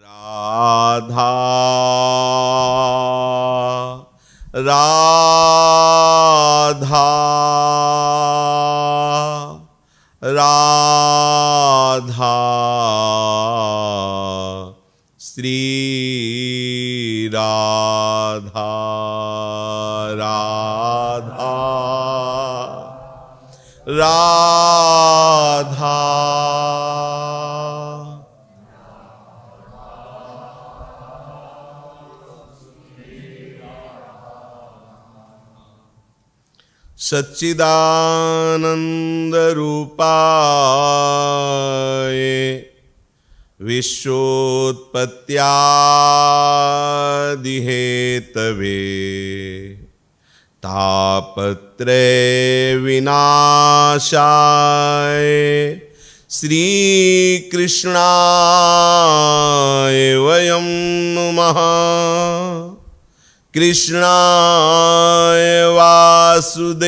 राधा राधा राधा श्री राधा राधा राधा सच्चिदानंद रूपाय विश्वोत्पत्त्यादि Hathaway तापत्रय विनाशाय श्रीकृष्णाय वयं नुमः। कृष्णाय वासुदेवाय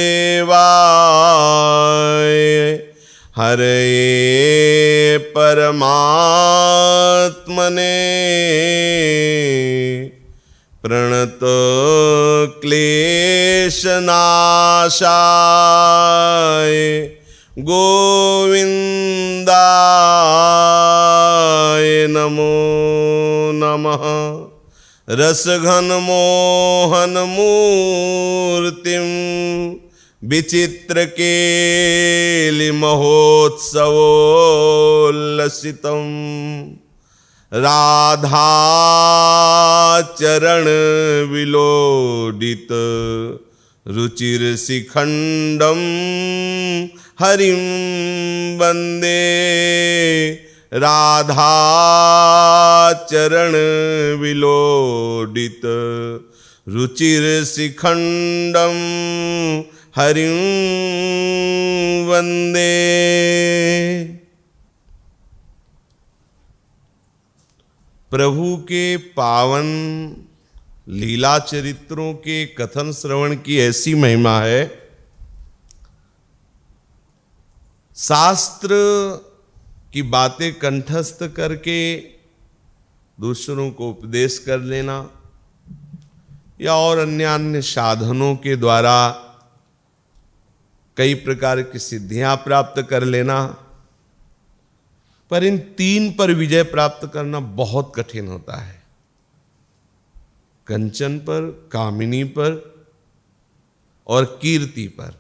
हरये परमात्मने प्रणत क्लेशनाशाय गोविन्दाय नमो नमः। रसघन मोहन मूर्तिं विचित्र केलि महोत्सवोल्लसितं राधा चरण विलोडित रुचिरशिखंडं हरिं वंदे। राधा चरण विलोडित रुचिरशिखंडं हरिं वंदे। प्रभु के पावन लीला चरित्रों के कथन श्रवण की ऐसी महिमा है। शास्त्र की बातें कंठस्थ करके दूसरों को उपदेश कर लेना या और अन्य साधनों के द्वारा कई प्रकार की सिद्धियां प्राप्त कर लेना, पर इन तीन पर विजय प्राप्त करना बहुत कठिन होता है। कंचन पर, कामिनी पर और कीर्ति पर।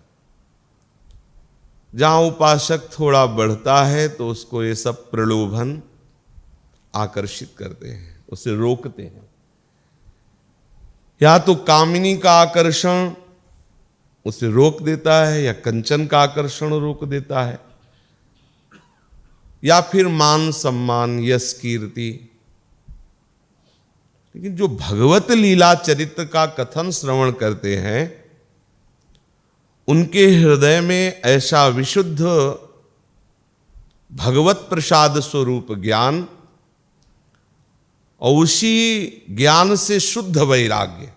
जहां उपासक थोड़ा बढ़ता है तो उसको ये सब प्रलोभन आकर्षित करते हैं, उसे रोकते हैं। या तो कामिनी का आकर्षण उसे रोक देता है, या कंचन का आकर्षण रोक देता है, या फिर मान सम्मान यश कीर्ति। लेकिन जो भगवत लीला चरित्र का कथन श्रवण करते हैं उनके हृदय में ऐसा विशुद्ध भगवत प्रसाद स्वरूप ज्ञान और उसी ज्ञान से शुद्ध वैराग्य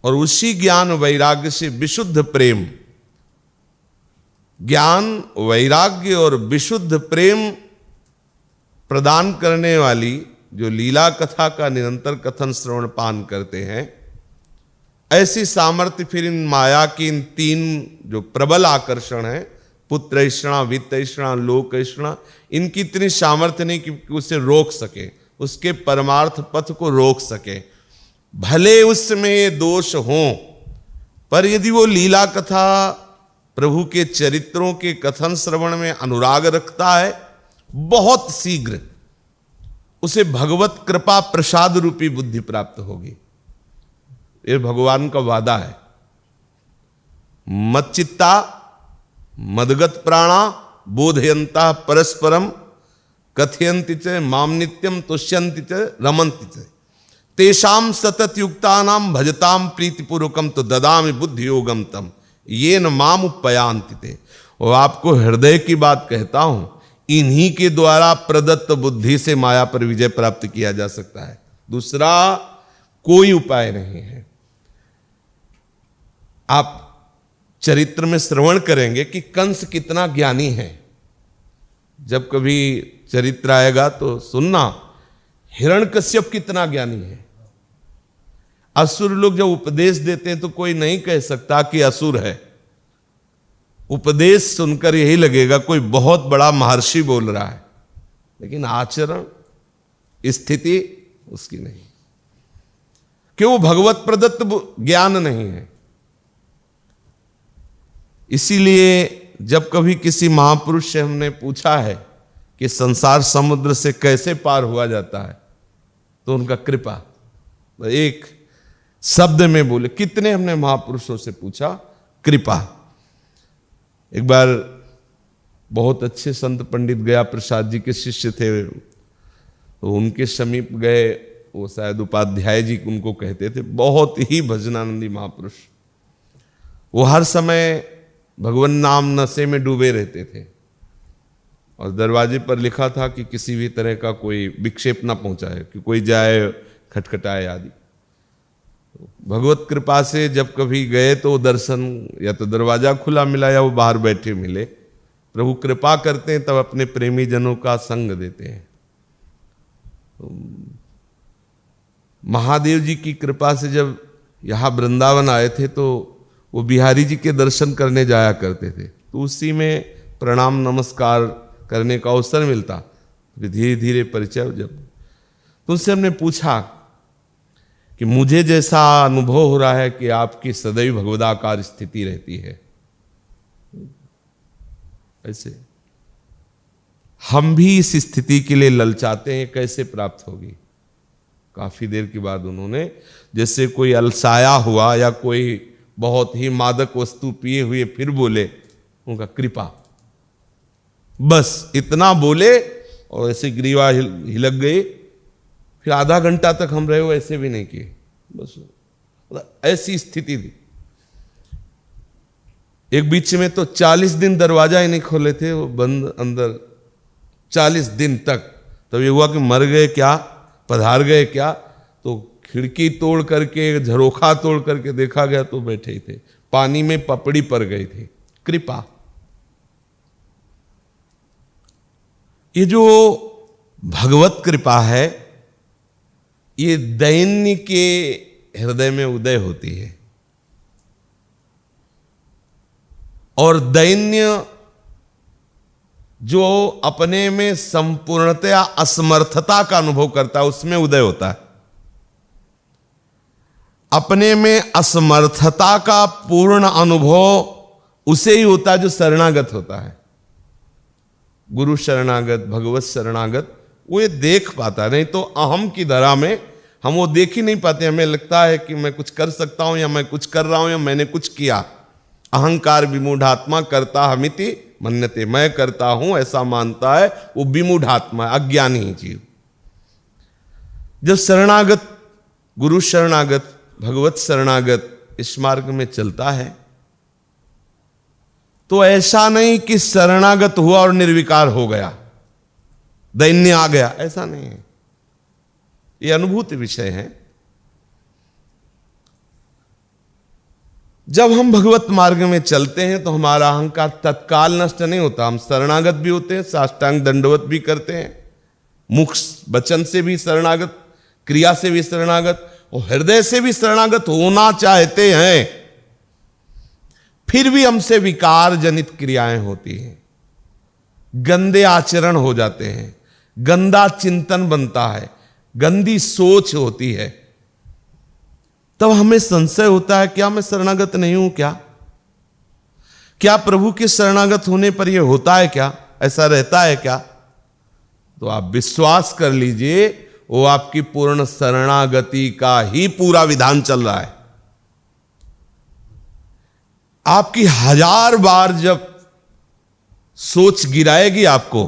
और उसी ज्ञान वैराग्य से विशुद्ध प्रेम, ज्ञान वैराग्य और विशुद्ध प्रेम प्रदान करने वाली जो लीला कथा का निरंतर कथन श्रवण पान करते हैं, ऐसी सामर्थ्य फिर इन माया की इन तीन जो प्रबल आकर्षण है, पुत्र ऐषणा, वित्त ऐषणा, लोक ऐषणा, इनकी इतनी सामर्थ्य नहीं कि उसे रोक सके, उसके परमार्थ पथ को रोक सके। भले उसमें ये दोष हों, पर यदि वो लीला कथा प्रभु के चरित्रों के कथन श्रवण में अनुराग रखता है, बहुत शीघ्र उसे भगवत कृपा प्रसाद रूपी बुद्धि प्राप्त होगी। ये भगवान का वादा है। मच्चित्ता मदगत प्राणा बोधयंता परस्परम कथयन्ति च माम नित्यम तुष्यन्ति च रमन्ति च तेषाम सतत युक्तानाम भजताम प्रीतिपूर्वकम तो ददामि बुद्धि योगम तम ये न माम उपयांति ते। और आपको हृदय की बात कहता हूं, इन्हीं के द्वारा प्रदत्त बुद्धि से माया पर विजय प्राप्त किया जा सकता है। दूसरा कोई उपाय नहीं है। आप चरित्र में श्रवण करेंगे कि कंस कितना ज्ञानी है। जब कभी चरित्र आएगा तो सुनना, हिरण्यकश्यप कितना ज्ञानी है। असुर लोग जब उपदेश देते हैं तो कोई नहीं कह सकता कि असुर है। उपदेश सुनकर यही लगेगा कोई बहुत बड़ा महर्षि बोल रहा है, लेकिन आचरण स्थिति उसकी नहीं, क्यों? भगवत प्रदत्त ज्ञान नहीं है। इसीलिए जब कभी किसी महापुरुष से हमने पूछा है कि संसार समुद्र से कैसे पार हुआ जाता है, तो उनका कृपा, एक शब्द में बोले। कितने हमने महापुरुषों से पूछा, कृपा। एक बार बहुत अच्छे संत पंडित गया प्रसाद जी के शिष्य थे, तो उनके समीप गए। वो शायद उपाध्याय जी उनको कहते थे, बहुत ही भजनानंदी महापुरुष। वो हर समय भगवान नाम नशे में डूबे रहते थे, और दरवाजे पर लिखा था कि किसी भी तरह का कोई विक्षेप ना पहुंचाए, कि कोई जाए खटखटाए आदि। भगवत कृपा से जब कभी गए तो दर्शन या तो दरवाजा खुला मिला या वो बाहर बैठे मिले। प्रभु कृपा करते हैं तब अपने प्रेमी जनों का संग देते हैं। महादेव जी की कृपा से जब यहाँ वृंदावन आए थे तो वो बिहारी जी के दर्शन करने जाया करते थे, तो उसी में प्रणाम नमस्कार करने का अवसर मिलता। धीरे धीरे परिचय जब, तो उनसे हमने पूछा कि मुझे जैसा अनुभव हो रहा है कि आपकी सदैव भगवदाकार स्थिति रहती है, ऐसे हम भी इस स्थिति के लिए ललचाते हैं, कैसे प्राप्त होगी? काफी देर के बाद उन्होंने, जैसे कोई अलसाया हुआ या कोई बहुत ही मादक वस्तु पिए हुए फिर बोले, उनका कृपा, बस इतना बोले और ऐसे ग्रीवा हिलक गई। फिर आधा घंटा तक हम रहे हो ऐसे भी नहीं किए, बस ऐसी स्थिति थी। एक बीच में तो 40 दिन दरवाजा ही नहीं खोले थे, वो बंद अंदर 40 दिन तक। तब ये हुआ कि मर गए क्या, पधार गए क्या, तो खिड़की तोड़ करके, झरोखा तोड़ करके देखा गया तो बैठे ही थे, पानी में पपड़ी पर गई थी। कृपा, ये जो भगवत कृपा है, ये दैन्य के हृदय में उदय होती है, और दैन्य जो अपने में संपूर्णतया असमर्थता का अनुभव करता है उसमें उदय होता है। अपने में असमर्थता का पूर्ण अनुभव उसे ही होता है जो शरणागत होता है। गुरु शरणागत, भगवत शरणागत, वो ये देख पाता है। नहीं तो अहम की धरा में हम वो देख ही नहीं पाते। हमें लगता है कि मैं कुछ कर सकता हूं, या मैं कुछ कर रहा हूं, या मैंने कुछ किया। अहंकार विमूढ़ात्मा करता हमिति मन्यते, मैं करता हूं ऐसा मानता है, वो विमूढ़ात्मा, अज्ञानी जीव। जब शरणागत, गुरु शरणागत, भगवत शरणागत इस मार्ग में चलता है, तो ऐसा नहीं कि शरणागत हुआ और निर्विकार हो गया, दैन्य आ गया, ऐसा नहीं है। ये अनुभूति विषय है। जब हम भगवत मार्ग में चलते हैं तो हमारा अहंकार तत्काल नष्ट नहीं होता। हम शरणागत भी होते हैं, साष्टांग दंडवत भी करते हैं, मुख वचन से भी शरणागत, क्रिया से भी शरणागत, और हृदय से भी शरणागत होना चाहते हैं। फिर भी हमसे विकार जनित क्रियाएं होती हैं, गंदे आचरण हो जाते हैं, गंदा चिंतन बनता है, गंदी सोच होती है। तब हमें संशय होता है, क्या मैं शरणागत नहीं हूं? क्या प्रभु के शरणागत होने पर यह होता है क्या, ऐसा रहता है क्या? तो आप विश्वास कर लीजिए, वो आपकी पूर्ण शरणागति का ही पूरा विधान चल रहा है। आपकी 1000 बार जब सोच गिराएगी आपको,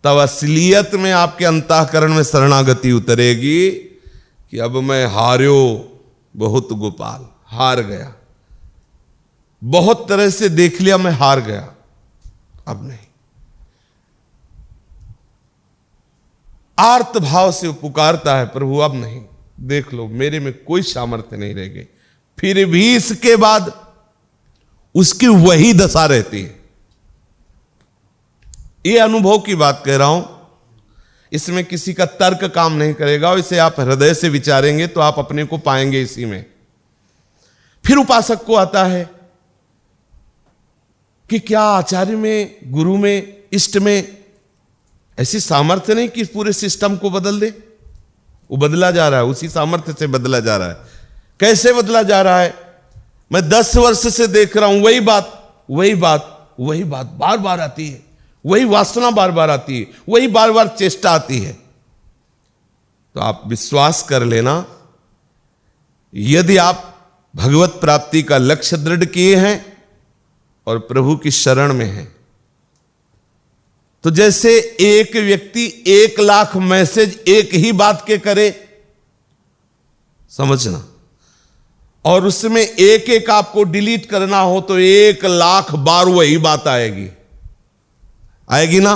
तब असलियत में आपके अंतःकरण में शरणागति उतरेगी कि अब मैं हार्यो बहुत गोपाल, हार गया, बहुत तरह से देख लिया, मैं हार गया, अब नहीं। आर्त भाव से पुकारता है, प्रभु अब नहीं, देख लो मेरे में कोई सामर्थ्य नहीं रह गई। फिर भी इसके बाद उसकी वही दशा रहती है। ये अनुभव की बात कह रहा हूं। इसमें किसी का तर्क काम नहीं करेगा, और इसे आप हृदय से विचारेंगे तो आप अपने को पाएंगे इसी में। फिर उपासक को आता है कि क्या आचार्य में, गुरु में, इष्ट में ऐसी सामर्थ्य नहीं कि पूरे सिस्टम को बदल दे। वो बदला जा रहा है, उसी सामर्थ्य से बदला जा रहा है। कैसे बदला जा रहा है? मैं 10 वर्ष से देख रहा हूं, वही बात बार बार आती है, वही वासना बार बार आती है, वही बार बार चेष्टा आती है। तो आप विश्वास कर लेना, यदि आप भगवत प्राप्ति का लक्ष्य दृढ़ किए हैं और प्रभु की शरण में हैं, तो जैसे एक व्यक्ति 1 लाख मैसेज एक ही बात के करे, समझना, और उसमें एक एक आपको डिलीट करना हो तो 1 लाख बार वही बात आएगी ना।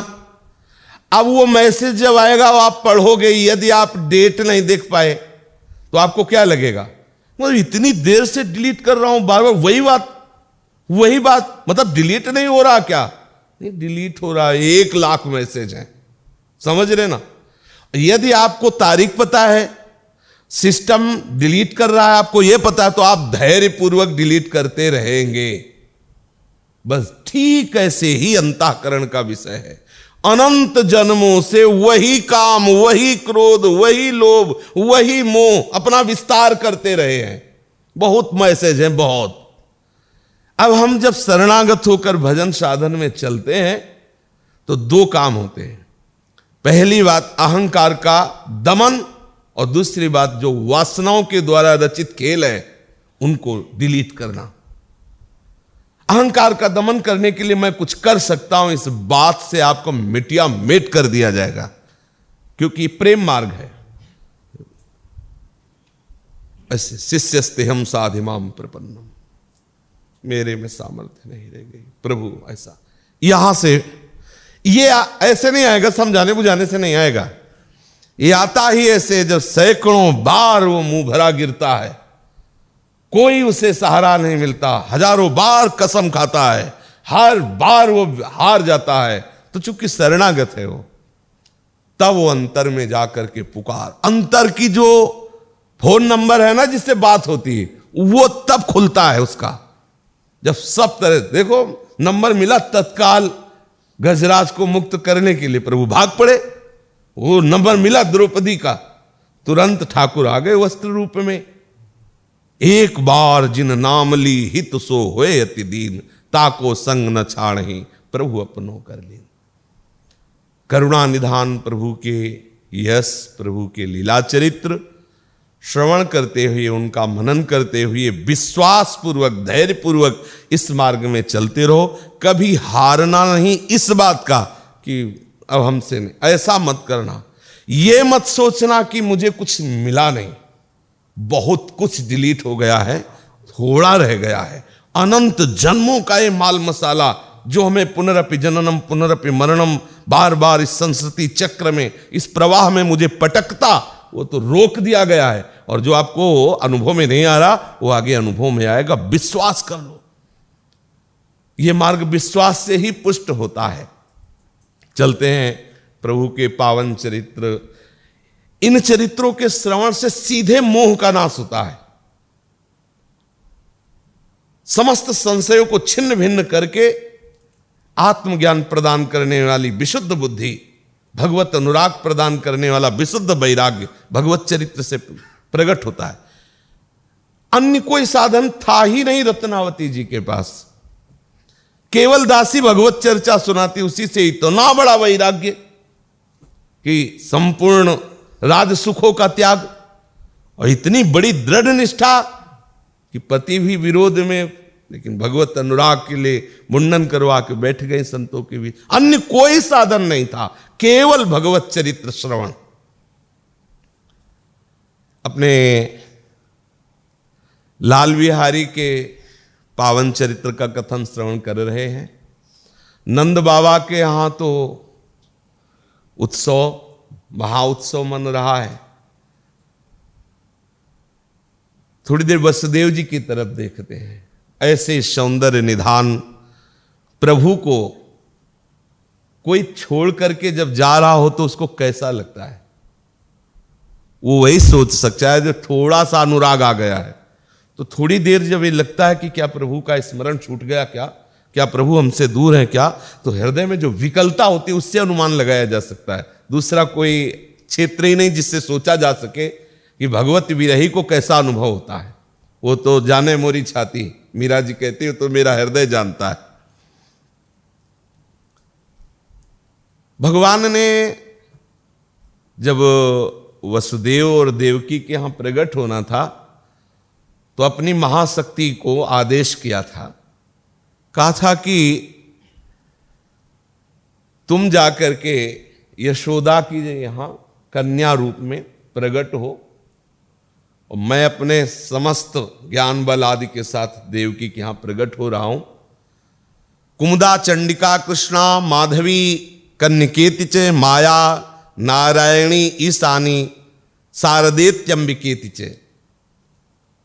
अब वो मैसेज जब आएगा वो आप पढ़ोगे, यदि आप डेट नहीं देख पाए तो आपको क्या लगेगा? मतलब इतनी देर से डिलीट कर रहा हूं, बार बार वही बात, मतलब डिलीट नहीं हो रहा क्या? नहीं, डिलीट हो रहा है। 1 लाख मैसेज हैं, समझ रहे ना। यदि आपको तारीख पता है, सिस्टम डिलीट कर रहा है, आपको यह पता है, तो आप धैर्य पूर्वक डिलीट करते रहेंगे। बस ठीक ऐसे ही अंतःकरण का विषय है। अनंत जन्मों से वही काम, वही क्रोध, वही लोभ, वही मोह अपना विस्तार करते रहे हैं। बहुत मैसेज हैं, बहुत। अब हम जब शरणागत होकर भजन साधन में चलते हैं तो 2 काम होते हैं। पहली बात अहंकार का दमन, और दूसरी बात जो वासनाओं के द्वारा रचित खेल है उनको डिलीट करना। अहंकार का दमन करने के लिए मैं कुछ कर सकता हूं, इस बात से आपको मिटिया मेट कर दिया जाएगा, क्योंकि प्रेम मार्ग है। ऐसे शिष्यस्तेहम साधिमाम प्रपन्नम, मेरे में सामर्थ्य नहीं रह गई प्रभु। ऐसा यहां से ये ऐसे नहीं आएगा, समझाने बुझाने से नहीं आएगा। ये आता ही ऐसे जब सैकड़ों बार वो मुंह भरा गिरता है, कोई उसे सहारा नहीं मिलता, हजारों बार कसम खाता है, हर बार वो हार जाता है, तो चूंकि शरणागत है वो, तब वो अंतर में जाकर के पुकार, अंतर की जो फोन नंबर है ना जिससे बात होती है, वो तब खुलता है उसका, जब सब तरह देखो नंबर मिला, तत्काल गजराज को मुक्त करने के लिए प्रभु भाग पड़े। वो नंबर मिला द्रौपदी का, तुरंत ठाकुर आ गए वस्त्र रूप में। एक बार जिन नाम ली हित सो होए अति दीन, ताको संग न छाड़हि प्रभु अपनो कर लीन। करुणा निधान प्रभु के यश, प्रभु के लीला चरित्र श्रवण करते हुए, उनका मनन करते हुए विश्वास पूर्वक, धैर्य पूर्वक इस मार्ग में चलते रहो। कभी हारना नहीं इस बात का कि अब हमसे नहीं, ऐसा मत करना। ये मत सोचना कि मुझे कुछ मिला नहीं, बहुत कुछ डिलीट हो गया है, थोड़ा रह गया है। अनंत जन्मों का ये माल मसाला जो हमें पुनरपि जननम पुनरपि मरणम, बार बार इस संस्कृति चक्र में, इस प्रवाह में मुझे पटकता, वो तो रोक दिया गया है। और जो आपको अनुभव में नहीं आ रहा वो आगे अनुभव में आएगा। विश्वास कर लो, ये मार्ग विश्वास से ही पुष्ट होता है। चलते हैं प्रभु के पावन चरित्र। इन चरित्रों के श्रवण से सीधे मोह का नाश होता है। समस्त संशयों को छिन्न भिन्न करके आत्मज्ञान प्रदान करने वाली विशुद्ध बुद्धि, भगवत अनुराग प्रदान करने वाला विशुद्ध वैराग्य भगवत चरित्र से प्रकट होता है। अन्य कोई साधन था ही नहीं रत्नावती जी के पास। केवल दासी भगवत चर्चा सुनाती, उसी से इतना बड़ा वैराग्य कि संपूर्ण राज सुखों का त्याग, और इतनी बड़ी दृढ़ निष्ठा कि पति भी विरोध में, लेकिन भगवत अनुराग के लिए मुंडन करवा के बैठ गए संतों के बीच। अन्य कोई साधन नहीं था, केवल भगवत चरित्र श्रवण। अपने लाल बिहारी के पावन चरित्र का कथन श्रवण कर रहे हैं। नंद बाबा के यहां तो उत्सव, महाउत्सव मन रहा है। थोड़ी देर वसुदेव जी की तरफ देखते हैं। ऐसे सौंदर्य निधान प्रभु को कोई छोड़ करके जब जा रहा हो तो उसको कैसा लगता है, वो वही सोच सकता है जो थोड़ा सा अनुराग आ गया है। तो थोड़ी देर जब ये लगता है कि क्या प्रभु का स्मरण छूट गया, क्या प्रभु हमसे दूर है क्या, तो हृदय में जो विकलता होती है उससे अनुमान लगाया जा सकता है। दूसरा कोई क्षेत्र ही नहीं जिससे सोचा जा सके कि भगवत विरही को कैसा अनुभव होता है। वो तो जाने मोरी छाती, मीरा जी कहती है, तो मेरा हृदय जानता है। भगवान ने जब वसुदेव और देवकी के यहां प्रकट होना था तो अपनी महाशक्ति को आदेश किया था, कहा था कि तुम जाकर के यशोदा की यहां कन्या रूप में प्रकट हो और मैं अपने समस्त ज्ञान बल आदि के साथ देवकी के यहां प्रकट हो रहा हूं। कुमुदा चंडिका कृष्णा माधवी कन्निकेति च माया नारायणी ईशानी शारदेत्यंबिकेति च,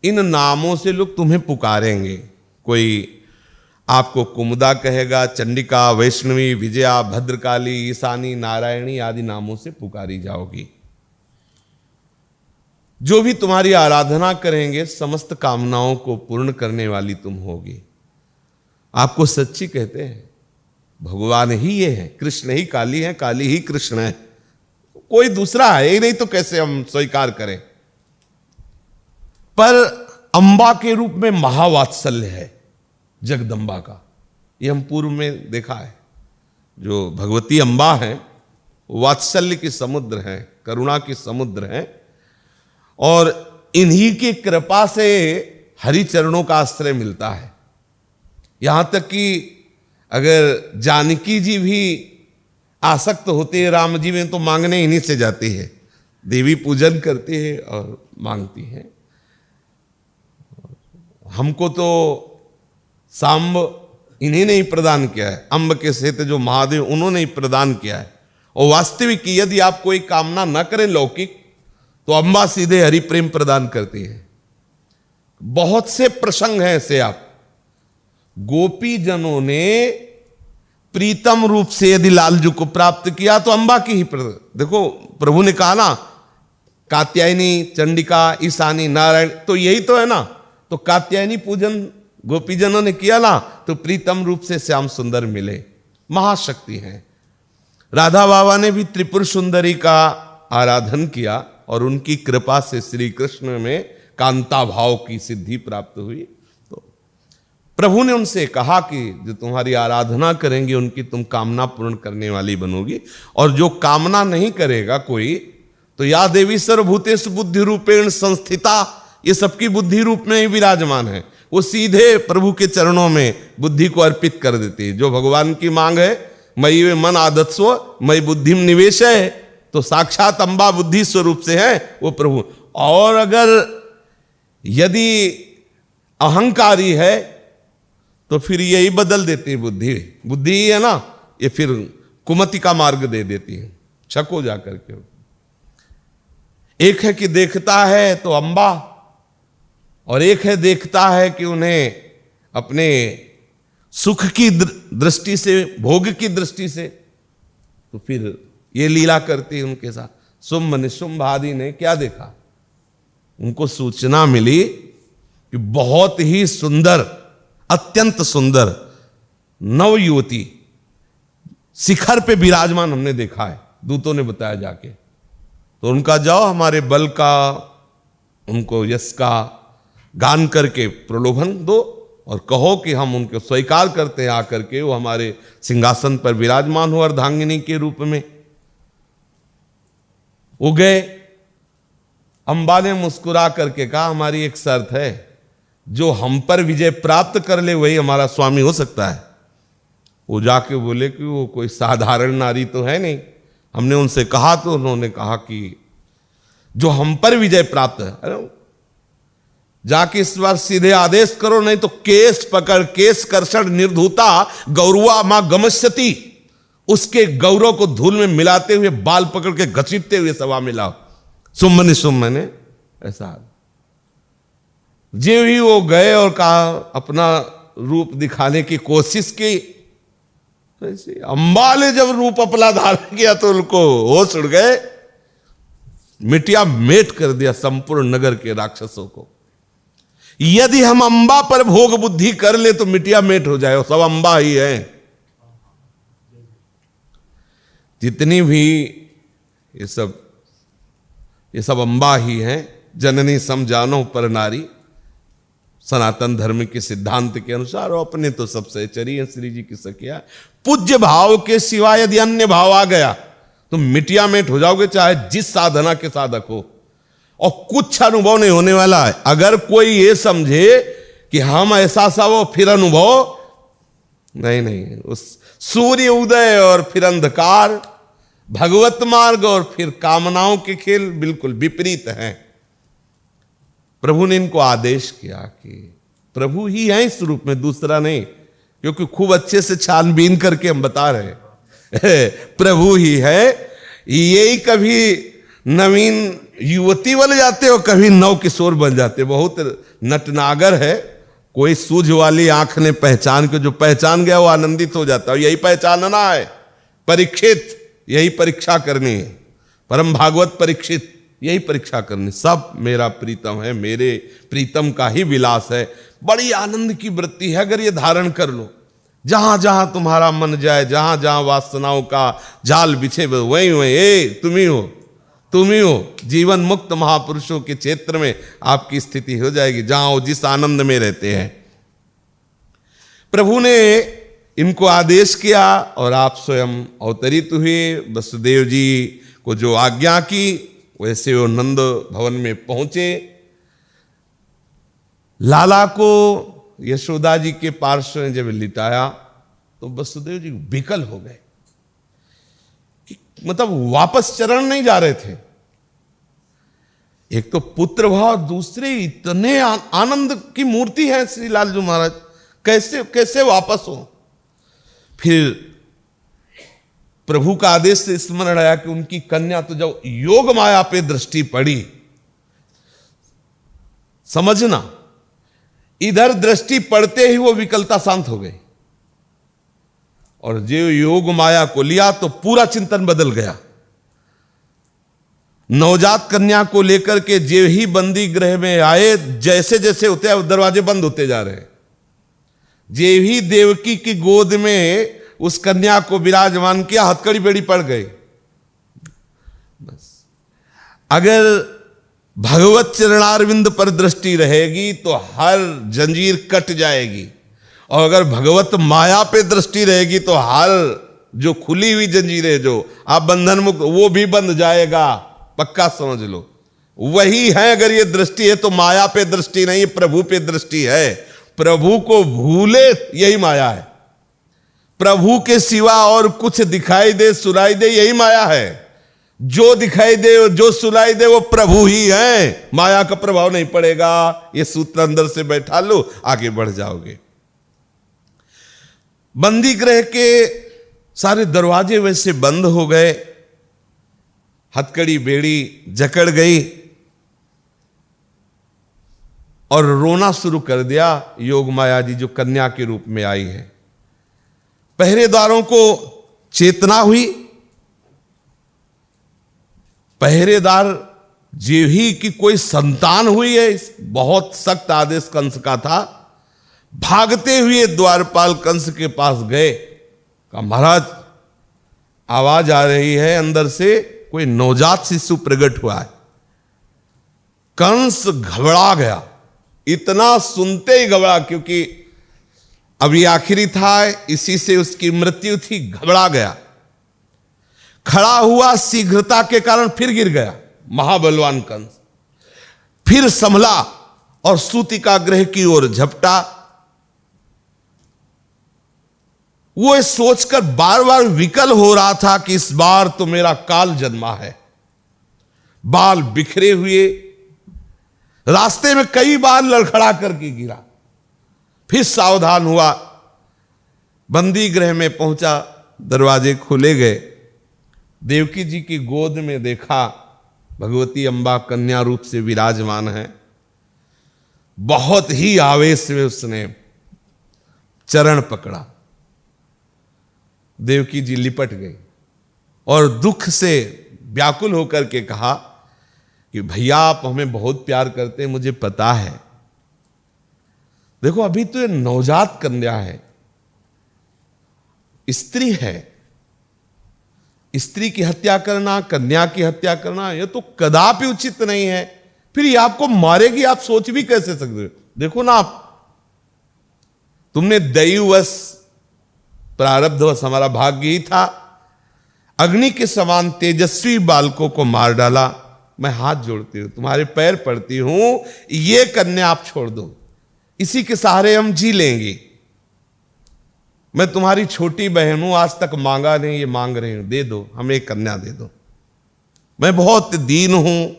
इन नामों से लोग तुम्हें पुकारेंगे। कोई आपको कुमुदा कहेगा, चंडिका, वैष्णवी, विजया, भद्रकाली, ईशानी, नारायणी आदि नामों से पुकारी जाओगी। जो भी तुम्हारी आराधना करेंगे समस्त कामनाओं को पूर्ण करने वाली तुम होगी। आपको सच्ची कहते हैं, भगवान ही ये है, कृष्ण ही काली है, काली ही कृष्ण है, कोई दूसरा है ही नहीं, तो कैसे हम स्वीकार करें। पर अंबा के रूप में महावात्सल्य है जगदंबा का, ये हम पूर्व में देखा है। जो भगवती अंबा है वात्सल्य की समुद्र है, करुणा की समुद्र है, और इन्हीं की कृपा से हरि चरणों का आश्रय मिलता है। यहां तक कि अगर जानकी जी भी आसक्त होते हैं राम जी में तो मांगने इन्हीं से जाती है, देवी पूजन करती है और मांगती है। हमको तो सांब इन्हीं ने ही प्रदान किया है, अंब के सहित जो महादेव उन्होंने ही प्रदान किया है। और वास्तविक यदि आप कोई कामना न करें लौकिक, तो अंबा सीधे हरि प्रेम प्रदान करती है। बहुत से प्रसंग हैं ऐसे, आप गोपी जनों ने प्रीतम रूप से यदि लालजू को प्राप्त किया तो अंबा की ही देखो प्रभु ने कहा ना, कात्यायनी, चंडिका, ईशानी, नारायण, तो यही तो है ना। तो कात्यायनी पूजन गोपीजनों ने किया ना, तो प्रीतम रूप से श्याम सुंदर मिले, महाशक्ति है। राधा बाबा ने भी त्रिपुर सुंदरी का आराधन किया और उनकी कृपा से श्री कृष्ण में कांता भाव की सिद्धि प्राप्त हुई। तो प्रभु ने उनसे कहा कि जो तुम्हारी आराधना करेंगे उनकी तुम कामना पूर्ण करने वाली बनोगी, और जो कामना नहीं करेगा कोई, तो या देवी सर्वभूतेषु बुद्धि रूपेण संस्थिता, ये सबकी बुद्धि रूप में ही विराजमान है, वो सीधे प्रभु के चरणों में बुद्धि को अर्पित कर देती है। जो भगवान की मांग है, मयि वे मन आदत्स्व मयि बुद्धिम निवेश है, तो साक्षात अंबा बुद्धि स्वरूप से है वो प्रभु। और अगर यदि अहंकारी है तो फिर यही बदल देती है बुद्धि, बुद्धि ही है ना, ये फिर कुमति का मार्ग दे देती है, छक हो जाकर के। एक है कि देखता है तो अंबा, और एक है देखता है कि उन्हें अपने सुख की दृष्टि से, भोग की दृष्टि से, तो फिर ये लीला करती है उनके साथ। शुंभ निशुंभ आदि ने क्या देखा, उनको सूचना मिली कि बहुत ही सुंदर, अत्यंत सुंदर नव युवती शिखर पे विराजमान हमने देखा है, दूतों ने बताया जाके। तो उनका जाओ हमारे बल का, उनको यश का गान करके प्रलोभन दो और कहो कि हम उनको स्वीकार करते हैं, आकर के वो हमारे सिंहासन पर विराजमान हो अर्धांगिनी के रूप में। वो गए, अंबा ने मुस्कुरा करके कहा हमारी एक शर्त है, जो हम पर विजय प्राप्त कर ले वही हमारा स्वामी हो सकता है। वो जाके बोले कि वो कोई साधारण नारी तो है नहीं। हमने उनसे कहा तो उन्होंने कहा कि जो हम पर विजय प्राप्त है, अरे जाके इस बार सीधे आदेश करो, नहीं तो केस पकड़, केस कर्षण निर्धूता गौरवा मां गमस्यति, उसके गौरव को धूल में मिलाते हुए बाल पकड़ के घसीटते हुए सभा में लाओ। शुंभ निशुंभ ने ऐसा जे भी वो गए और कहा, अपना रूप दिखाने की कोशिश की, ऐसे अम्बा ने जब रूप अपना धारण किया तो उनको होश उड़ गए, मिटिया मेट कर दिया संपूर्ण नगर के राक्षसों को। यदि हम अंबा पर भोग बुद्धि कर ले तो मिटिया मेट हो जाए, सब अंबा ही है। जितनी भी ये सब अंबा ही हैं। जननी सम जानो पर नारी, सनातन धर्म के सिद्धांत के अनुसार, और अपने तो सबसे चरी है श्री जी की सखिया। पूज्य भाव के सिवा यदि अन्य भाव आ गया तो मिटिया मेट हो जाओगे, चाहे जिस साधना के साधक हो, और कुछ अनुभव नहीं होने वाला है। अगर कोई ये समझे कि हम ऐसा सा वो फिर अनुभव नहीं, उस सूर्य उदय और फिर अंधकार, भगवत मार्ग और फिर कामनाओं के खेल बिल्कुल विपरीत हैं। प्रभु ने इनको आदेश किया कि प्रभु ही है इस रूप में, दूसरा नहीं, क्योंकि खूब अच्छे से छानबीन करके हम बता रहे हैं प्रभु ही है। यही कभी नवीन युवती बन जाते हो, कभी नव किशोर बन जाते, बहुत नटनागर है। कोई सूझ वाली आंख ने पहचान के, जो पहचान गया वो आनंदित हो जाता है। यही पहचानना है, परीक्षित यही परीक्षा करनी है, परम भागवत परीक्षित यही परीक्षा करनी। सब मेरा प्रीतम है, मेरे प्रीतम का ही विलास है। बड़ी आनंद की वृत्ति है अगर ये धारण कर लो। जहां जहां तुम्हारा मन जाए, जहां जहां वासनाओं का जाल बिछे, वहीं वहीं तुम ही हो। जीवन मुक्त महापुरुषों के क्षेत्र में आपकी स्थिति हो जाएगी, जहां वो जिस आनंद में रहते हैं। प्रभु ने इनको आदेश किया और आप स्वयं अवतरित हुए। वसुदेव जी को जो आज्ञा की वैसे वो नंद भवन में पहुंचे। लाला को यशोदा जी के पार्श्व में जब लिटाया तो वसुदेव जी विकल हो गए, मतलब वापस चरण नहीं जा रहे थे। एक तो पुत्र भाव, दूसरे इतने आनंद की मूर्ति है श्री लालजू महाराज, कैसे वापस हो। फिर प्रभु का आदेश से स्मरण आया कि उनकी कन्या तो जब योग माया पे दृष्टि पड़ी, समझना, इधर दृष्टि पड़ते ही वो विकलता शांत हो गई, और जो योग माया को लिया तो पूरा चिंतन बदल गया। नवजात कन्या को लेकर के जो ही बंदी गृह में आए, जैसे जैसे होते दरवाजे बंद होते जा रहे हैं। जे ही देवकी की गोद में उस कन्या को विराजमान किया, हथकड़ी बेड़ी पड़ गई। बस अगर भगवत चरणारविंद पर दृष्टि रहेगी तो हर जंजीर कट जाएगी, और अगर भगवत माया पे दृष्टि रहेगी तो हर जो खुली हुई जंजीर है, जो आप बंधन मुक्त, वो भी बंध जाएगा, पक्का समझ लो। वही है, अगर ये दृष्टि है तो माया पे दृष्टि नहीं, प्रभु पे दृष्टि है। प्रभु को भूले यही माया है। प्रभु के सिवा और कुछ दिखाई दे सुनाई दे यही माया है। जो दिखाई दे जो सुनाई दे वो प्रभु ही है, माया का प्रभाव नहीं पड़ेगा। ये सूत्र अंदर से बैठा लो, आगे बढ़ जाओगे। बंदी गृह के सारे दरवाजे वैसे बंद हो गए, हथकड़ी बेड़ी जकड़ गई और रोना शुरू कर दिया योग माया जी, जो कन्या के रूप में आई है। पहरेदारों को चेतना हुई। पहरेदार जो ही कि कोई संतान हुई है, बहुत सख्त आदेश कंस का था। भागते हुए द्वारपाल कंस के पास गए, कहा महाराज आवाज आ रही है अंदर से, कोई नवजात शिशु प्रकट हुआ है। कंस घबरा गया, इतना सुनते ही घबरा, क्योंकि अब ये आखिरी था, इसी से उसकी मृत्यु थी। घबरा गया, खड़ा हुआ, शीघ्रता के कारण फिर गिर गया महाबलवान कंस। फिर संभला और सूतिका गृह की ओर झपटा। वो सोचकर बार बार विकल हो रहा था कि इस बार तो मेरा काल जन्मा है। बाल बिखरे हुए, रास्ते में कई बार लड़खड़ा करके गिरा, फिर सावधान हुआ, बंदी गृह में पहुंचा, दरवाजे खोले गए। देवकी जी की गोद में देखा भगवती अम्बा कन्या रूप से विराजमान है। बहुत ही आवेश में उसने चरण पकड़ा, देवकी जी लिपट गई और दुख से व्याकुल होकर के कहा कि भैया आप हमें बहुत प्यार करते हैं, मुझे पता है। देखो अभी तो ये नवजात कन्या है, स्त्री है, स्त्री की हत्या करना, कन्या की हत्या करना यह तो कदापि उचित नहीं है। फिर ये आपको मारेगी, आप सोच भी कैसे सकते हो? देखो ना, आप तुमने दैववश प्रारब्धवश, हमारा भाग्य ही था, अग्नि के समान तेजस्वी बालकों को मार डाला। मैं हाथ जोड़ती हूं, तुम्हारे पैर पड़ती हूं, ये कन्या आप छोड़ दो, इसी के सहारे हम जी लेंगे। मैं तुम्हारी छोटी बहन हूं, आज तक मांगा नहीं, ये मांग रही हूं, दे दो, हमें एक कन्या दे दो। मैं बहुत दीन हूं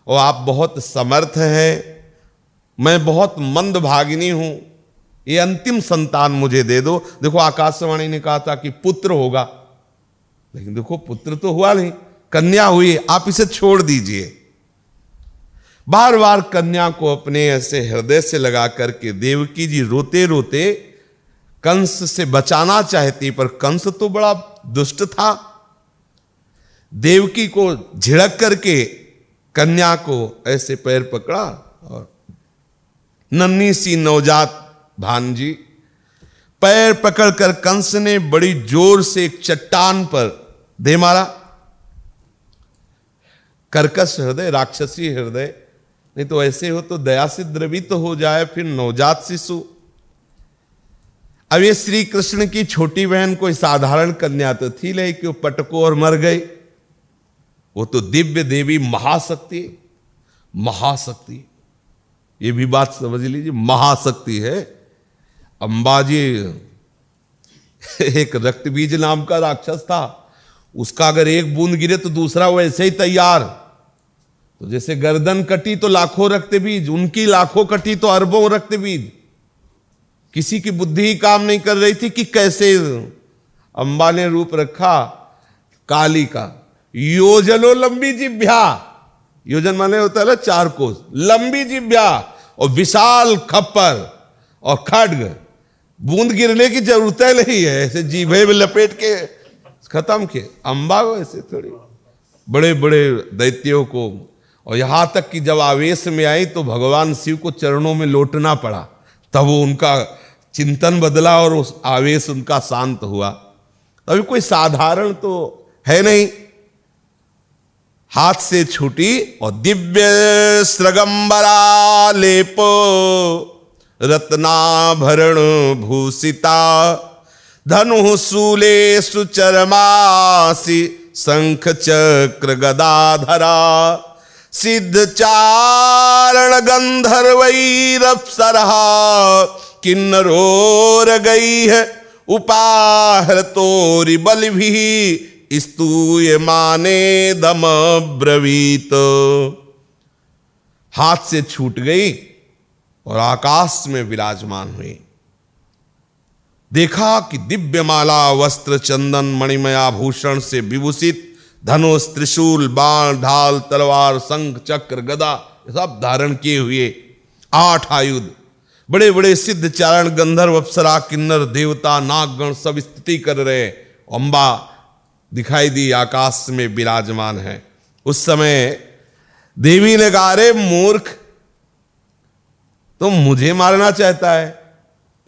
और आप बहुत समर्थ हैं, मैं बहुत मंदभागिनी हूं, ये अंतिम संतान मुझे दे दो। देखो आकाशवाणी ने कहा था कि पुत्र होगा, लेकिन देखो पुत्र तो हुआ नहीं, कन्या हुई, आप इसे छोड़ दीजिए। बार बार कन्या को अपने ऐसे हृदय से लगा करके देवकी जी रोते रोते कंस से बचाना चाहती, पर कंस तो बड़ा दुष्ट था। देवकी को झिड़क करके कन्या को ऐसे पैर पकड़ा और नन्ही सी नवजात भांजी पैर पकड़कर कंस ने बड़ी जोर से एक चट्टान पर दे मारा। कर्कश हृदय, राक्षसी हृदय, नहीं तो ऐसे हो तो दया से द्रवित तो हो जाए, फिर नवजात शिशु। अब ये श्री कृष्ण की छोटी बहन कोई साधारण कन्या तो थी, लेकिन वो पटको और मर गई। वो तो दिव्य देवी महाशक्ति, महाशक्ति, ये भी बात समझ लीजिए, महाशक्ति है। अंबाजी एक रक्त बीज नाम का राक्षस था, उसका अगर एक बूंद गिरे तो दूसरा वैसे ही तैयार। तो जैसे गर्दन कटी तो लाखों रक्त बीज, उनकी लाखों कटी तो अरबों रक्त बीज। किसी की बुद्धि ही काम नहीं कर रही थी कि कैसे अंबा ने रूप रखा काली का। योजनो लंबी जिभ्या, योजन माने होता है ना 4 कोस, लंबी जिभ्या और विशाल खप्पर और खड्ग, बूंद गिरने की जरूरत नहीं है, ऐसे जीभे में लपेट के खत्म किए। अंबा को ऐसे थोड़ी, बड़े बड़े दैत्यों को, और यहां तक कि जब आवेश में आई तो भगवान शिव को चरणों में लौटना पड़ा, तब वो उनका चिंतन बदला और उस आवेश उनका शांत हुआ। अभी कोई साधारण तो है नहीं। हाथ से छूटी और दिव्य सृगंबरा लेप रत्नाभरण भूषिता धनु शूले सुचरमासी शंख चक्र गदाधरा सिद्ध चारण गंधर्वैरप्सरा किन्नरोर गई है उपाहर तोरि बल भी स्तूय माने दम ब्रवीत। हाथ से छूट गई और आकाश में विराजमान हुई। देखा कि दिव्य माला वस्त्र चंदन मणिमया भूषण से विभूषित, धनुष त्रिशूल बाण ढाल तलवार शंख चक्र गदा सब धारण किए हुए 8 आयुध, बड़े बड़े सिद्ध चारण गंधर्व अप्सरा किन्नर देवता नागगण सब स्तुति कर रहे। अंबा दिखाई दी, आकाश में विराजमान है। उस समय देवी ने कहा, अरे मूर्ख, तो मुझे मारना चाहता है,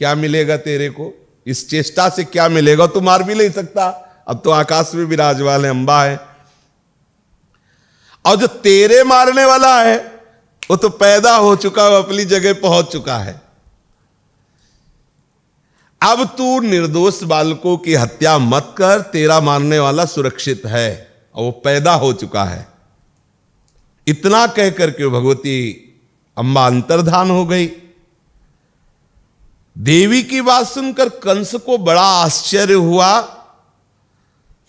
क्या मिलेगा तेरे को? इस चेष्टा से क्या मिलेगा? तू मार भी नहीं सकता, अब तो आकाश में विराजमान है, अंबा है। और जो तेरे मारने वाला है वो तो पैदा हो चुका है, अपनी जगह पहुंच चुका है। अब तू निर्दोष बालकों की हत्या मत कर, तेरा मारने वाला सुरक्षित है और वो पैदा हो चुका है। इतना कह करके भगवती अंबा अंतर्धान हो गई। देवी की बात सुनकर कंस को बड़ा आश्चर्य हुआ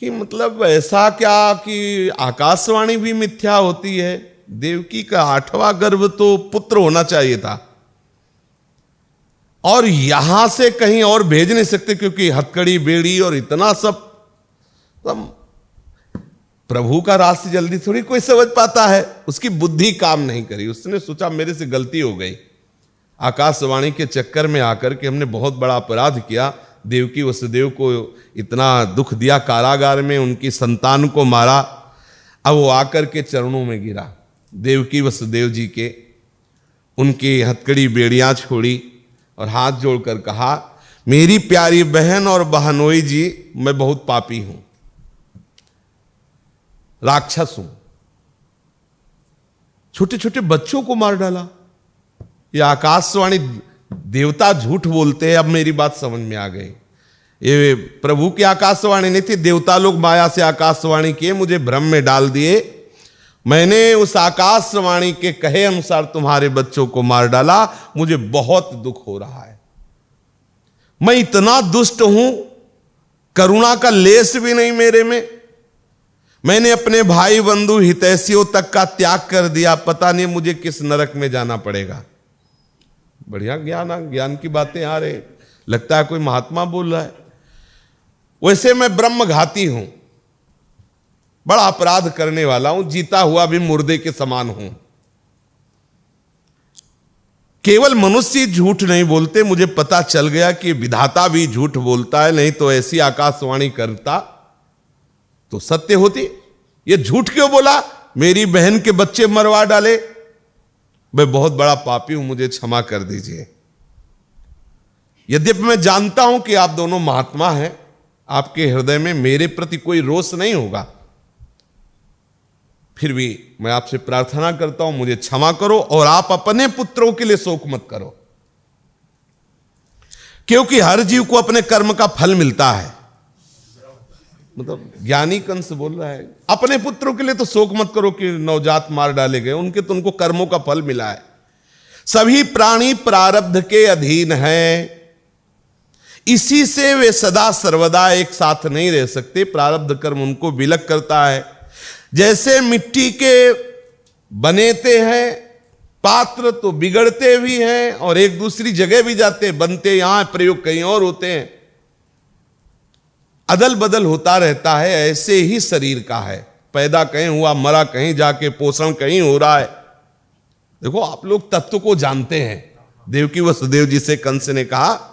कि मतलब ऐसा क्या कि आकाशवाणी भी मिथ्या होती है? देवकी का 8वां गर्भ तो पुत्र होना चाहिए था, और यहां से कहीं और भेज नहीं सकते, क्योंकि हथकड़ी बेड़ी और इतना सब प्रभु का रास्ते जल्दी थोड़ी कोई समझ पाता है। उसकी बुद्धि काम नहीं करी, उसने सोचा मेरे से गलती हो गई, आकाशवाणी के चक्कर में आकर के हमने बहुत बड़ा अपराध किया, देवकी वसुदेव को इतना दुख दिया, कारागार में उनकी संतान को मारा। अब वो आकर के चरणों में गिरा, देवकी वसुदेव जी के, उनकी हथकड़ी बेड़ियां छोड़ी और हाथ जोड़कर कहा, मेरी प्यारी बहन और बहनोई जी, मैं बहुत पापी हूं, राक्षस हूं, छोटे छोटे बच्चों को मार डाला। ये आकाशवाणी, देवता झूठ बोलते हैं, अब मेरी बात समझ में आ गई। ये प्रभु की आकाशवाणी नहीं थी, देवता लोग माया से आकाशवाणी किए, मुझे भ्रम में डाल दिए। मैंने उस आकाशवाणी के कहे अनुसार तुम्हारे बच्चों को मार डाला, मुझे बहुत दुख हो रहा है। मैं इतना दुष्ट हूं, करुणा का लेस भी नहीं मेरे में। मैंने अपने भाई बंधु हितैषियों तक का त्याग कर दिया, पता नहीं मुझे किस नरक में जाना पड़ेगा। बढ़िया ज्ञान की बातें आ रही, लगता है कोई महात्मा बोल रहा है। वैसे मैं ब्रह्मघाती हूं, बड़ा अपराध करने वाला हूं, जीता हुआ भी मुर्दे के समान हूं। केवल मनुष्य झूठ नहीं बोलते, मुझे पता चल गया कि विधाता भी झूठ बोलता है, नहीं तो ऐसी आकाशवाणी करता तो सत्य होती। ये झूठ क्यों बोला, मेरी बहन के बच्चे मरवा डाले। मैं बहुत बड़ा पापी हूं, मुझे क्षमा कर दीजिए। यद्यपि मैं जानता हूं कि आप दोनों महात्मा हैं, आपके हृदय में मेरे प्रति कोई रोष नहीं होगा, फिर भी मैं आपसे प्रार्थना करता हूं, मुझे क्षमा करो और आप अपने पुत्रों के लिए शोक मत करो, क्योंकि हर जीव को अपने कर्म का फल मिलता है। मतलब ज्ञानी कंस बोल रहा है, अपने पुत्रों के लिए तो शोक मत करो कि नवजात मार डाले गए, उनको कर्मों का फल मिला है। सभी प्राणी प्रारब्ध के अधीन हैं, इसी से वे सदा सर्वदा एक साथ नहीं रह सकते। प्रारब्ध कर्म उनको विलग करता है। जैसे मिट्टी के बनेते हैं पात्र तो बिगड़ते भी हैं और एक दूसरी जगह भी जाते हैं, बनते यहां, प्रयोग कहीं और होते हैं, अदल बदल होता रहता है। ऐसे ही शरीर का है, पैदा कहीं हुआ, मरा कहीं जाके, पोषण कहीं हो रहा है। देखो आप लोग तत्व को जानते हैं। देवकी वसुदेव जी से कंस ने कहा,